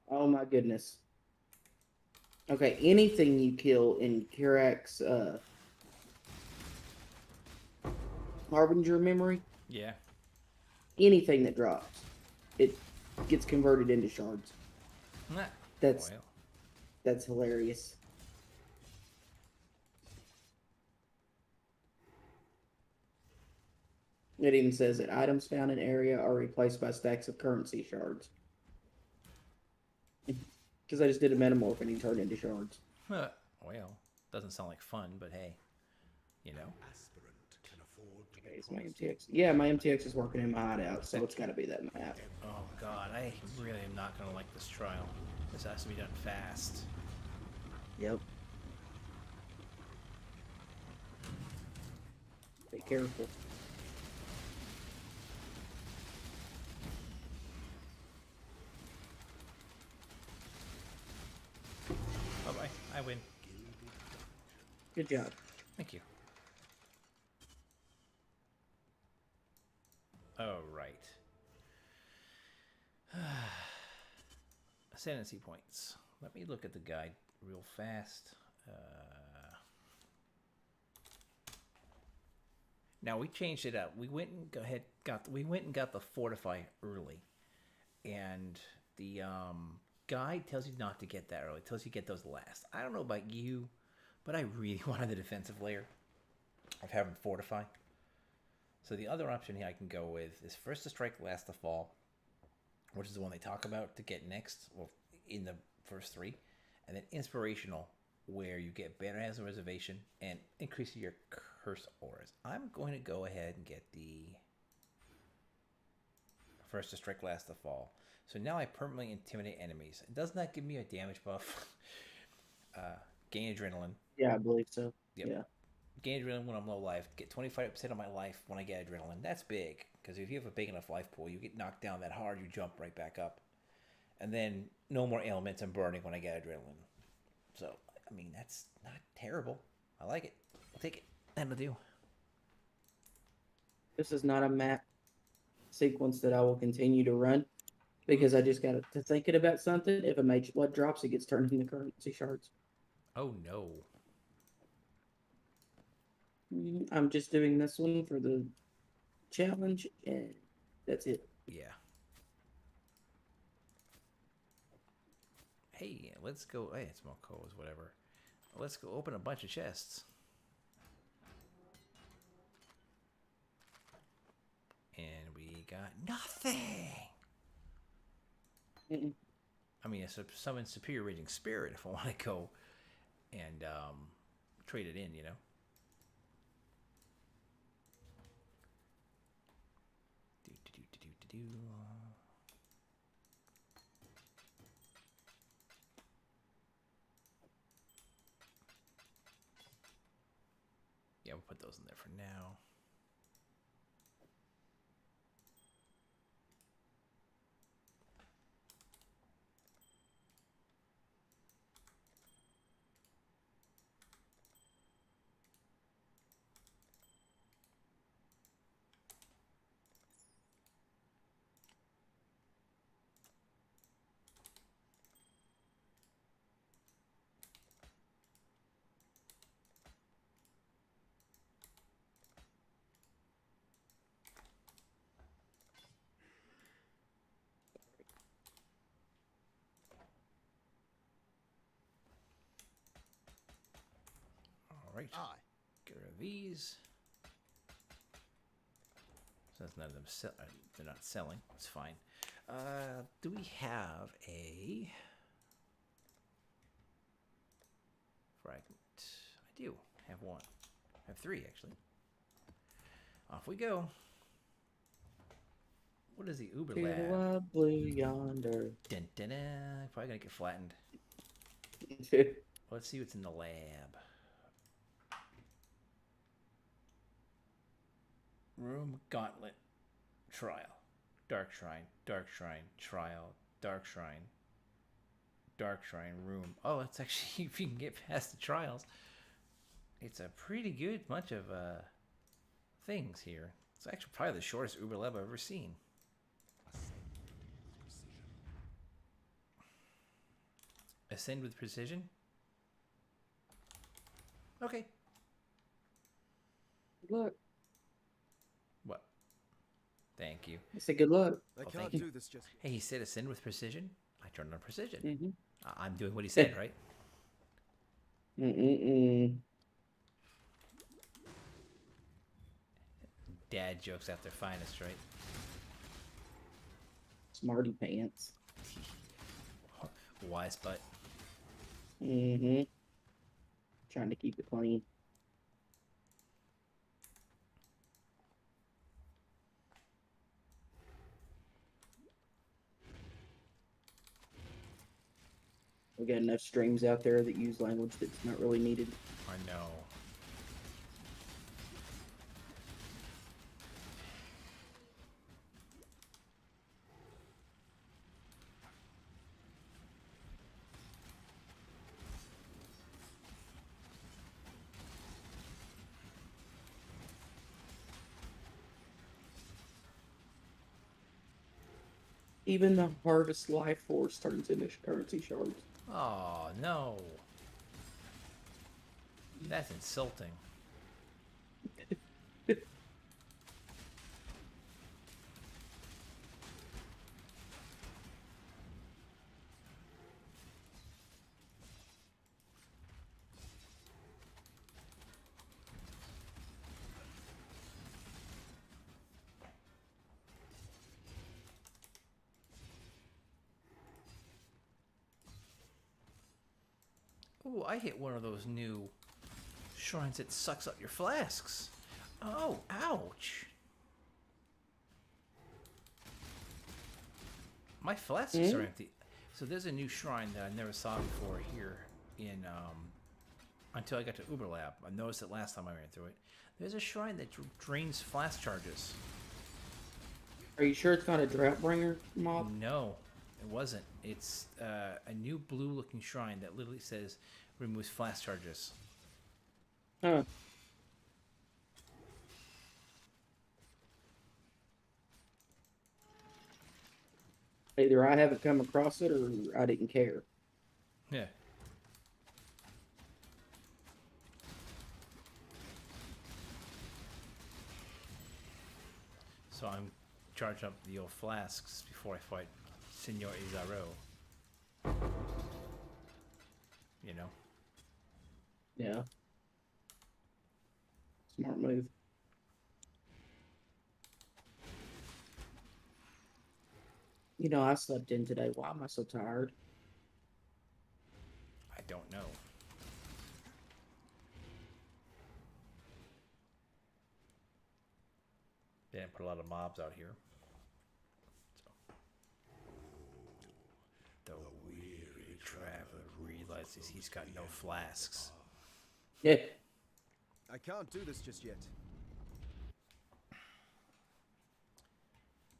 Oh my goodness. Okay, anything you kill in Kirak's Harbinger memory, Yeah. anything that drops, it gets converted into shards. Nah. That's Well. that's hilarious. It even says that items found in area are replaced by stacks of currency shards. Because I just did a metamorph and he turned into shards. Well, doesn't sound like fun, but hey, you know. Aspirant can afford to Okay, be it's my promised MTX. Yeah, my MTX is working in my hideout, so it's got to be that map. Oh god, I really am not gonna like this trial. This has to be done fast. Yep. Be careful. Bye bye. I win. Good job. Thank you. Oh right. Ascendancy points. Let me look at the guide real fast. Now we changed it up. We went and got the fortify early, and the guide tells you not to get that early. It tells you get those last. I don't know about you, but I really wanted the defensive layer of having fortify. So the other option here I can go with is first to strike, last to fall, which is the one they talk about to get next, well, in the first three, and then inspirational, where you get banner as a reservation and increasing your curse auras. I'm going to go ahead and get the first to strike, last to fall. So now I permanently intimidate enemies. Doesn't that give me a damage buff? Gain adrenaline. Yeah, I believe so. Yep. Yeah. Gain adrenaline when I'm low life. Get 25% of my life when I get adrenaline. That's big, because if you have a big enough life pool, you get knocked down that hard, you jump right back up. And then no more ailments and burning when I get adrenaline. So, I mean, that's not terrible. I like it. I'll take it. That'll do. This is not a map sequence that I will continue to run because I just got to thinking about something. If a mage blood drops, it gets turned into currency shards. Oh, no. I'm just doing this one for the challenge, and that's it. Yeah. Hey, let's go. Hey, it's Moko's, whatever. Let's go open a bunch of chests. And we got nothing. Mm-mm. I mean, it's a summon superior raging spirit if I want to go and trade it in, you know. Do. Yeah, we'll put those in there for now. All right. Get rid of these. So that's none of them they're not selling. It's fine. Do we have a fragment? I do have one. I have three, actually. Off we go. What is the Uber To the Lab? wild blue yonder. Dun, dun, dun. Probably gonna get flattened. Let's see what's in the lab. Room Gauntlet. Trial. Dark Shrine. Dark Shrine. Trial. Dark Shrine. Dark Shrine. Room. Oh, it's actually, if you can get past the trials, it's a pretty good bunch of things here. It's actually probably the shortest Uber Lab I've ever seen. Ascend with precision? Okay. Good luck. What? Thank you. I said good luck. I Oh, can't thank you. do this just Hey, he said ascend with precision. I turned on precision. Mm-hmm. I'm doing what he said, right? Dad jokes at their finest, right? Smarty pants. Wise butt. Mm-hmm. Trying to keep it clean. We got enough streams out there that use language that's not really needed. I know. Even the hardest life force turns into currency shards. Oh, no. That's insulting. Ooh, I hit one of those new shrines that sucks up your flasks. Oh, ouch. My flasks are empty. So there's a new shrine that I never saw before here in until I got to Uberlab. I noticed it last time I ran through it. There's a shrine that drains flask charges. Are you sure it's not a Droughtbringer mob? No, it wasn't. It's a new blue-looking shrine that literally says removes flask charges. Huh. Either I haven't come across it or I didn't care. Yeah. So I'm charging up the old flasks before I fight Senor Izaro. You know? Yeah. Smart move. You know, I slept in today. Why am I so tired? I don't know. They didn't put a lot of mobs out here. So. The weary traveler realizes he's got no flasks. Yeah. I can't do this just yet.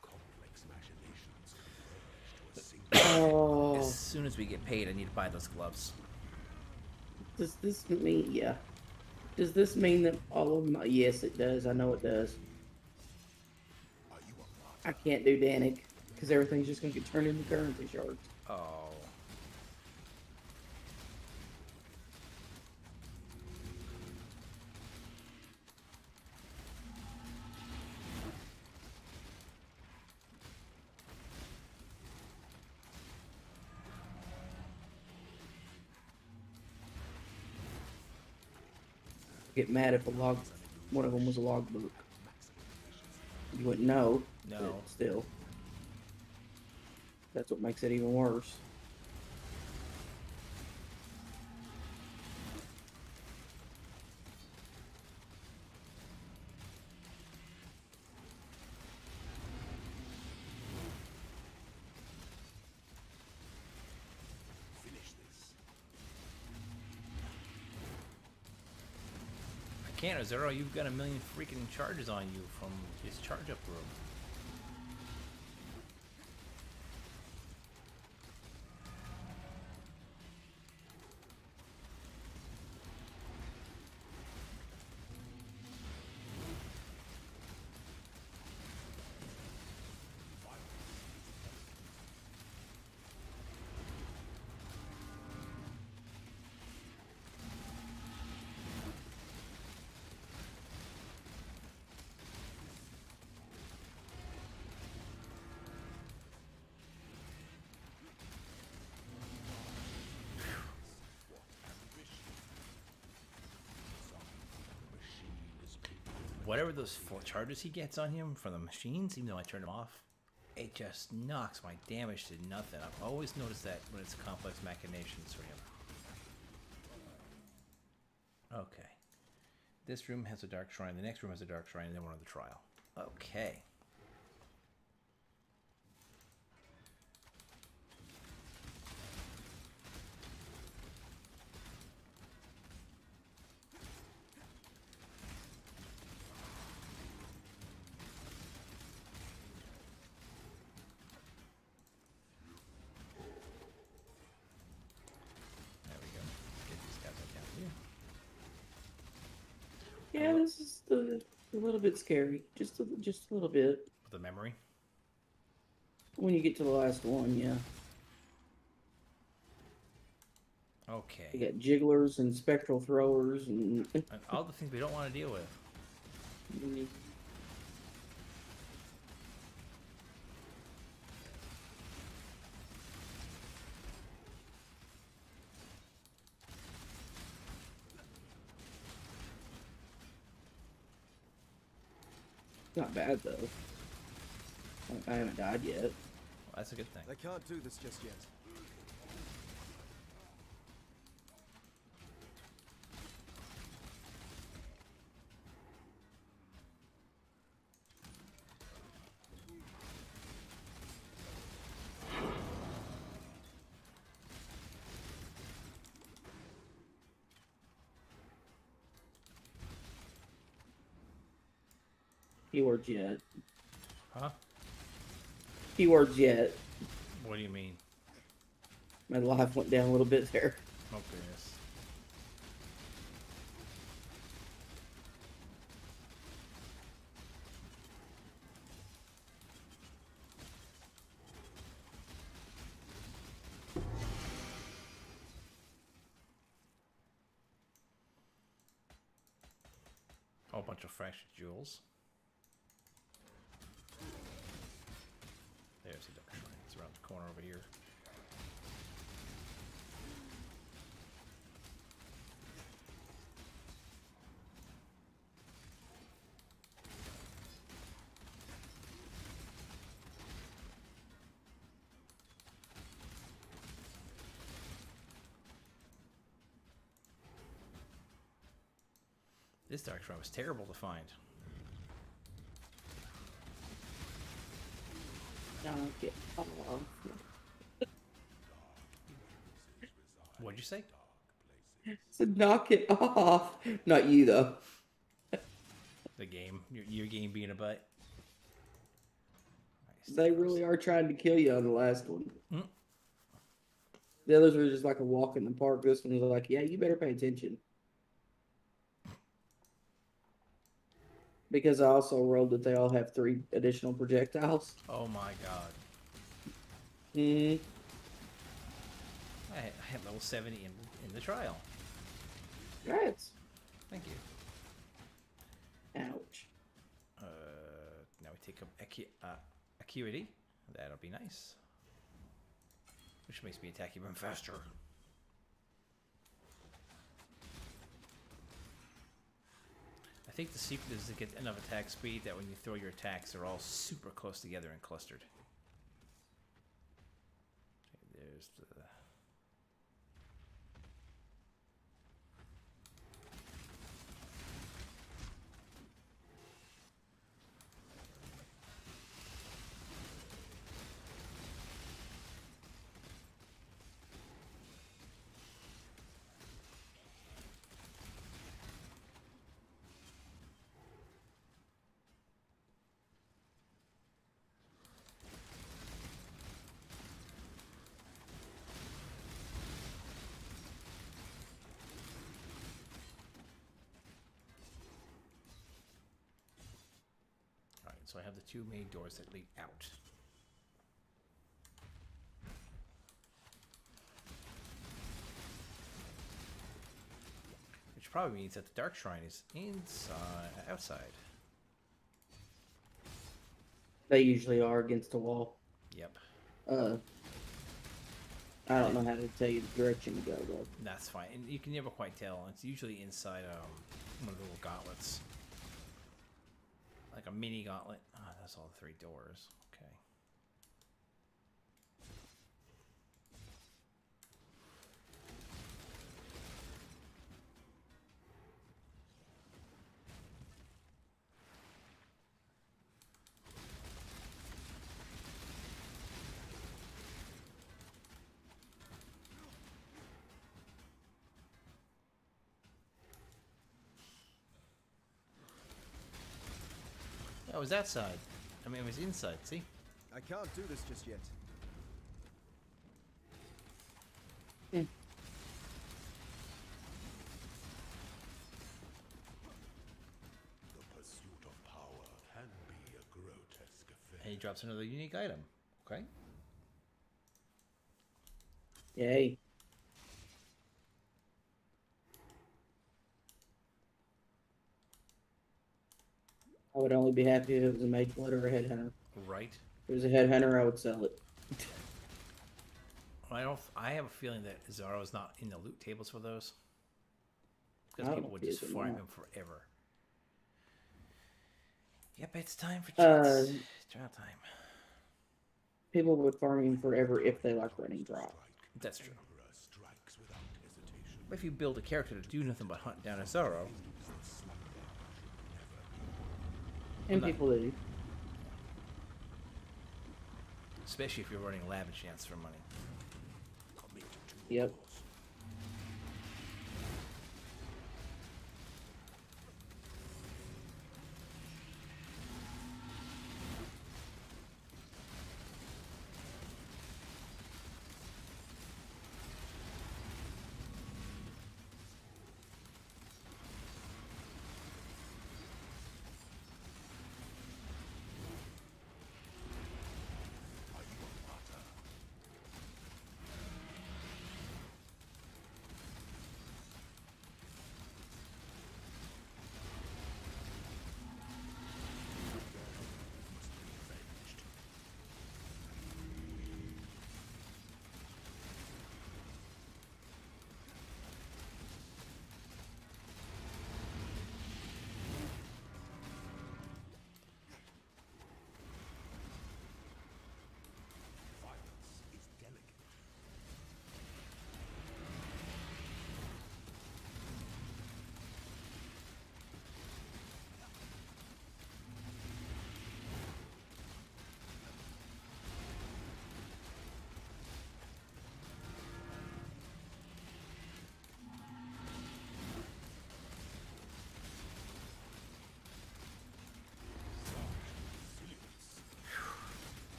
Complex machinations converge to a single Oh, As soon as we get paid, I need to buy those gloves. does this mean, yeah. Does this mean that all of my, yes, it does. I know it does. Are you a I can't do Danik because everything's just going to get turned into currency shards. Oh. Get mad if one of them was a logbook. You wouldn't know. No. But still. That's what makes it even worse. finish this. I can't, Zero. You've got a million freaking charges on you from his charge up room. whatever those full charges he gets on him from the machines, even though I turn them off, it just knocks my damage to nothing. I've always noticed that when it's complex machinations for him. Okay. This room has a dark shrine. The next room has a dark shrine, and then one of the trial. Okay. There we go. Get these guys back down here. Yeah, this is a little bit scary. Just a little bit. The memory. When you get to the last one, yeah. You Okay. got jigglers and spectral throwers and And all the things we don't want to deal with. Not bad though. I haven't died yet. Well, that's a good thing. I can't do this just yet. Keywords yet. Huh? Keywords yet. What do you mean? My life went down a little bit there. Oh, goodness. Whole bunch of fractured jewels. There's the dark shrine. It's around the corner over here. This dark shrine was terrible to find. Okay. What'd you say? So knock it off. Not you though. The game. Your game being a butt. Nice. They really are trying to kill you on the last one. Hmm. The others were just like a walk in the park. This one was like, yeah, you better pay attention. Because I also rolled that they all have 3 additional projectiles. Oh my god. Hmm. I had level 70 in the trial. Congrats. Thank you. Ouch. Now we take up Acuity. That'll be nice. Which makes me attack even faster. I think the secret is to get enough attack speed that when you throw your attacks, they're all super close together and clustered. Okay, there's the... So I have the 2 main doors that lead out. Which probably means that the Dark Shrine is outside. They usually are against the wall. Yep. I don't know how to tell you the direction to go though. That's fine. And you can never quite tell. It's usually inside one of the little gauntlets. Like a mini gauntlet. Ah, that's all the 3 doors. Okay. Oh, it was that side. I mean, it was inside, see? I can't do this just yet. The pursuit of power can be a grotesque affair. And he drops another unique item. Okay. Yay. I would only be happy if it was a mage blood or a headhunter. Right. If it was a headhunter, I would sell it. I have a feeling that Zoro's not in the loot tables for those. I Because don't people know would if he just is or farm not. him forever. Yep, it's time for Uh, cheats. Draw time. People would farm him forever if they like running drop. That's true. Emperor strikes without hesitation. But if you build a character to do nothing but hunt down a Zoro, And not- people do. especially if you're running lab enchants for money. Yep.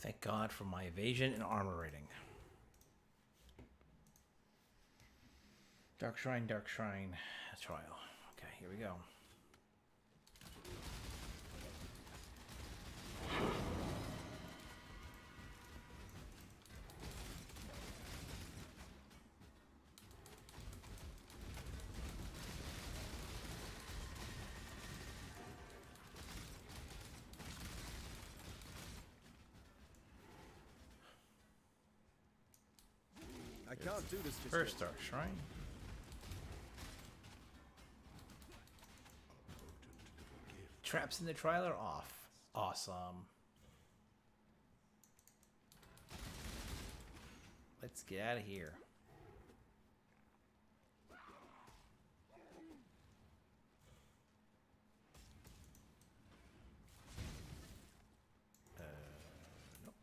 Thank God for my evasion and armor rating. Dark Shrine, trial. Okay, here we go. I can't do this just First yet. Dark Shrine. Traps in the trial are off. Awesome. Let's get out of here. Nope.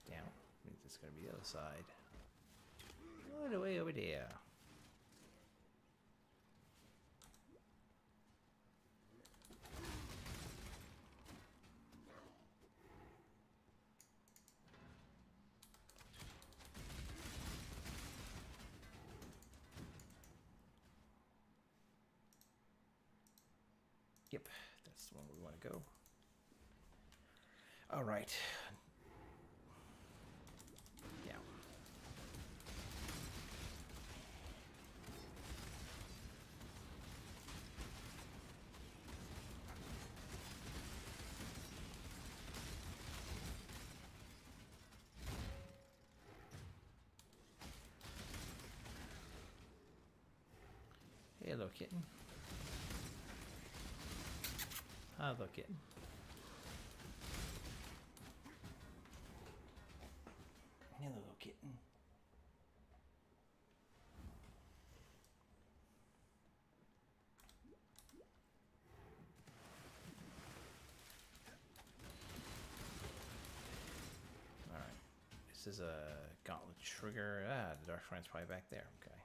Down. I think it's gonna be the other side. All the way over there. Yep, that's the one we want to go. All right. Yeah. Hello, kitten. Hello, kitten. Hello, kitten. All right. This is a gauntlet trigger. Ah, the Dark Shrine's probably back there. Okay.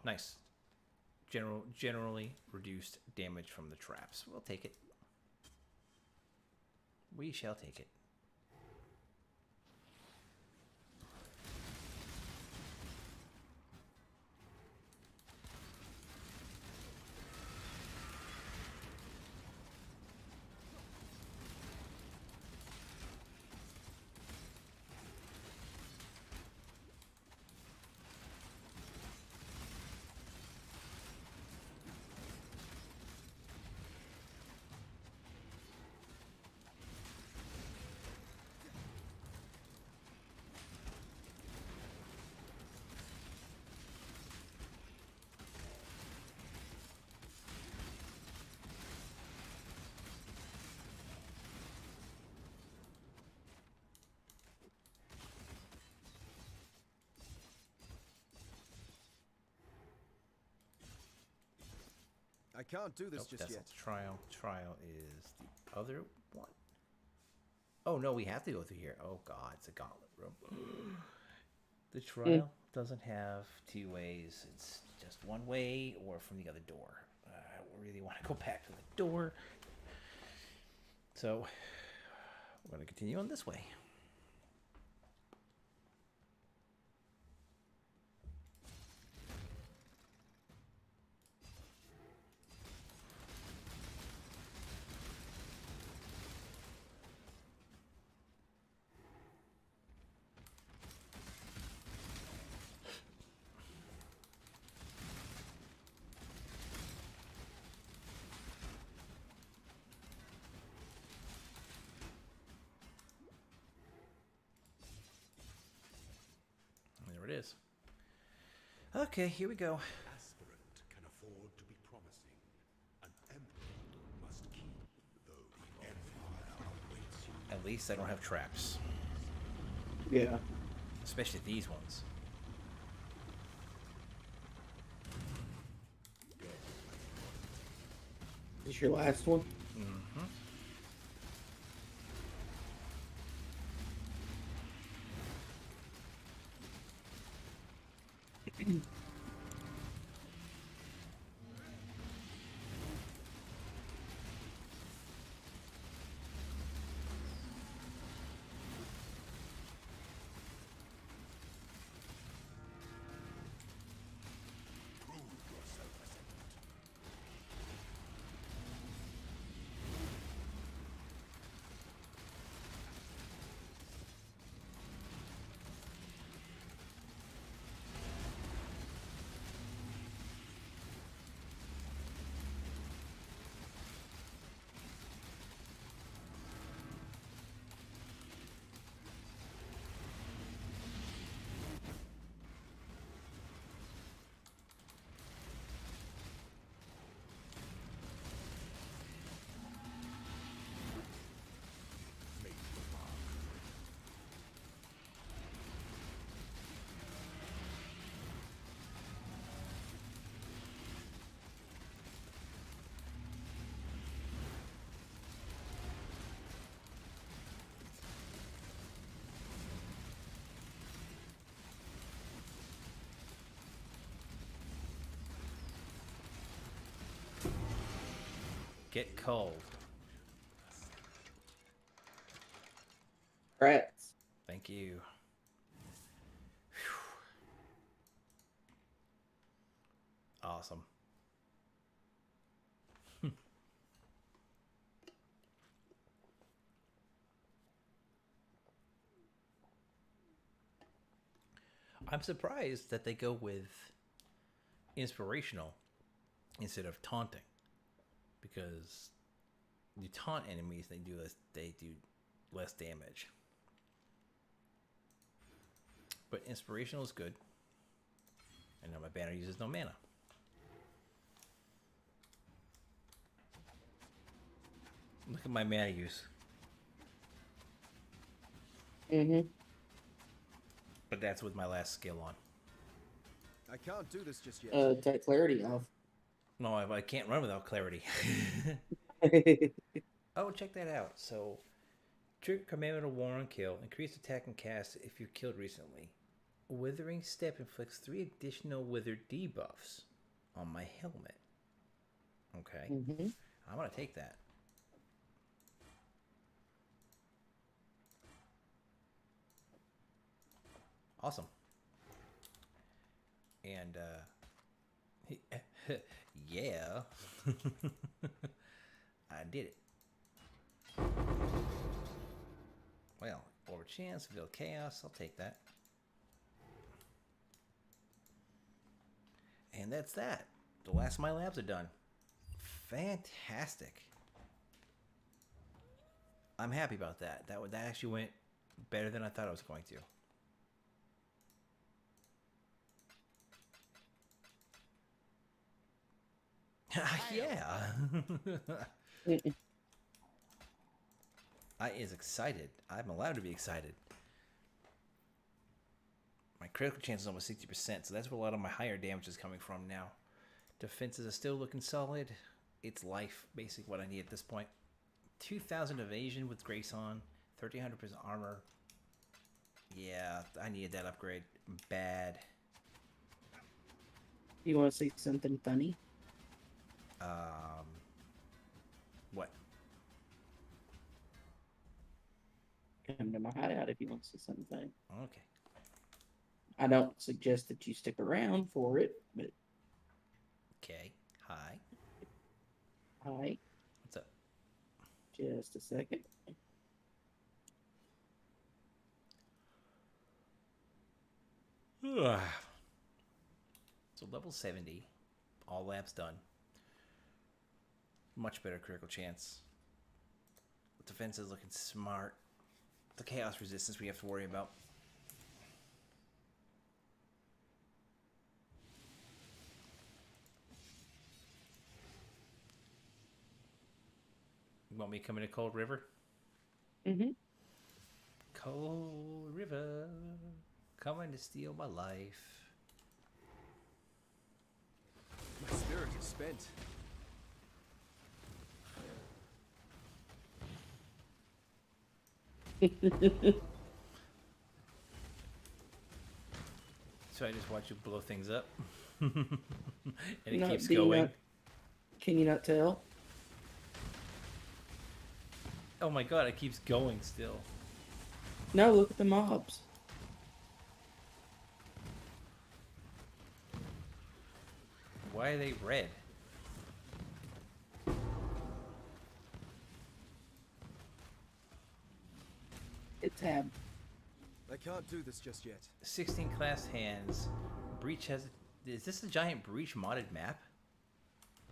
Nice. Generally reduced damage from the traps. We'll take it. We shall take it. I can't do this Nope, just that's yet. not the trial. Trial is the other one. Oh no, we have to go through here. Oh god, it's a gauntlet room. The trial doesn't have two ways. It's just one way or from the other door. I really want to go back to the door. So we're going to continue on this way. There it is. Okay, here we go. Aspirant can afford to be promising. An emperor must keep, though the empire awaits you. At least I don't have traps. Yeah. Especially these ones. Is this your last one? Mm-hmm. Get cold. Rats. Thank you. Whew. Awesome. I'm surprised that they go with inspirational instead of taunting, because you taunt enemies, they do less damage. But inspirational is good. And now my banner uses no mana. Look at my mana use. Mm-hmm. But that's with my last skill on. I can't do this just yet. Take clarity off. No, I can't run without clarity. Oh, check that out. So, trigger commandment of war on kill. Increase attack and cast if you're killed recently. Withering Step inflicts 3 additional withered debuffs on my helmet. Okay. Mm-hmm. I'm going to take that. Awesome. And, yeah. I did it. Well, over chance, build chaos. I'll take that. And that's that. The last of my labs are done. Fantastic. I'm happy about that. That actually went better than I thought it was going to. Yeah. I is excited. I'm allowed to be excited. My critical chance is almost 60%, so that's where a lot of my higher damage is coming from now. Defenses are still looking solid. It's life, basically what I need at this point. 2,000 evasion with Grace on, 1,300% armor. Yeah, I needed that upgrade bad. You want to say something funny? What? Come to my hideout if you want to say something funny. Okay. I don't suggest that you stick around for it, but Okay. Hi. hi. What's up? Just a second. So level 70. All labs done. Much better critical chance. Defense is looking smart. The chaos resistance we have to worry about. You want me to come into Cold River? Mm-hmm. Cold River, coming to steal my life. My spirit is spent. So I just watch you blow things up. And it No, keeps do you going. not- Can you not tell? Oh my god, it keeps going still. No, look at the mobs. Why are they red? Hit tab. I can't do this just yet. 16 class hands. Breach has... Is this a giant breach modded map?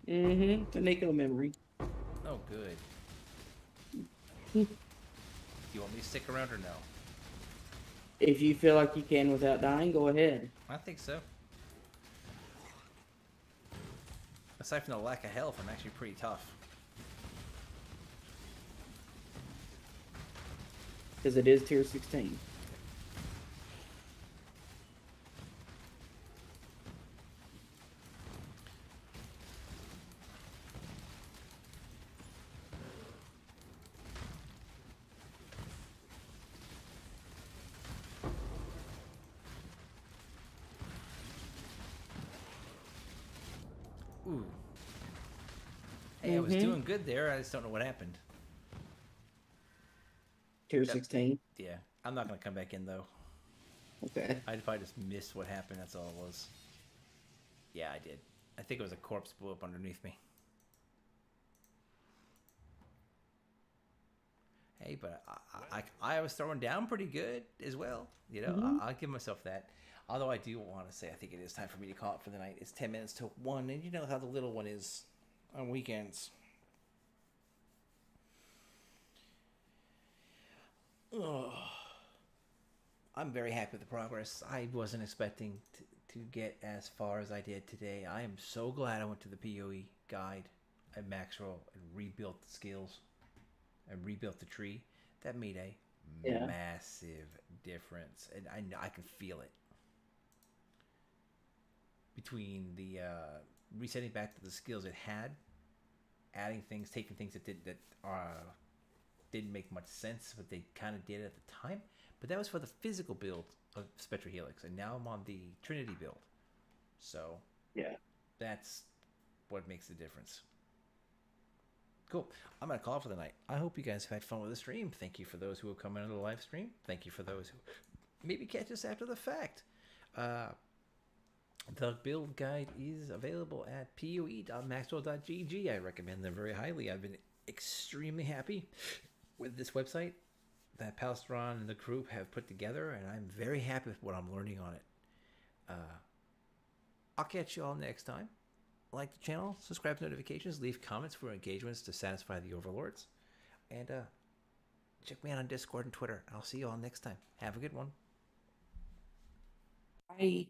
Mm-hmm. The Nico memory. Oh, good. You want me to stick around or no? If you feel like you can without dying, go ahead. I think so. Aside from the lack of health, I'm actually pretty tough. Because it is tier 16. Ooh. Hey, I was doing good there. I just don't know what happened. Tier Yep. 16. Yeah, I'm not going to come back in, though. Okay. I probably just missed what happened. That's all it was. Yeah, I did. I think it was a corpse blew up underneath me. Hey, but I was throwing down pretty good as well. You know, I'll give myself that. Although I do want to say, I think it is time for me to call it for the night. It's 10 minutes to 1, and you know how the little one is on weekends. Oh, I'm very happy with the progress. I wasn't expecting to get as far as I did today. I am so glad I went to the POE guide at Max Roll and rebuilt the skills and rebuilt the tree. That made a massive difference, and I can feel it. Between the resetting back to the skills it had, adding things, taking things that didn't make much sense, but they kind of did at the time. But that was for the physical build of Spectral Helix, and now I'm on the Trinity build. So that's what makes the difference. Cool. I'm going to call it for the night. I hope you guys have had fun with the stream. Thank you for those who have come into the live stream. Thank you for those who maybe catch us after the fact. The build guide is available at poe.maxwell.gg. I recommend them very highly. I've been extremely happy with this website that Palestron and the group have put together, and I'm very happy with what I'm learning on it. I'll catch you all next time. Like the channel, subscribe to notifications, leave comments for engagements to satisfy the overlords, and check me out on Discord and Twitter. I'll see you all next time. Have a good one. Bye.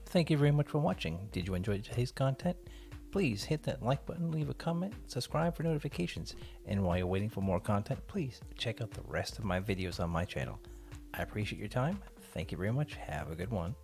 Thank you very much for watching. Did you enjoy today's content? Please hit that like button, leave a comment, subscribe for notifications, and while you're waiting for more content, please check out the rest of my videos on my channel. I appreciate your time. Thank you very much. Have a good one.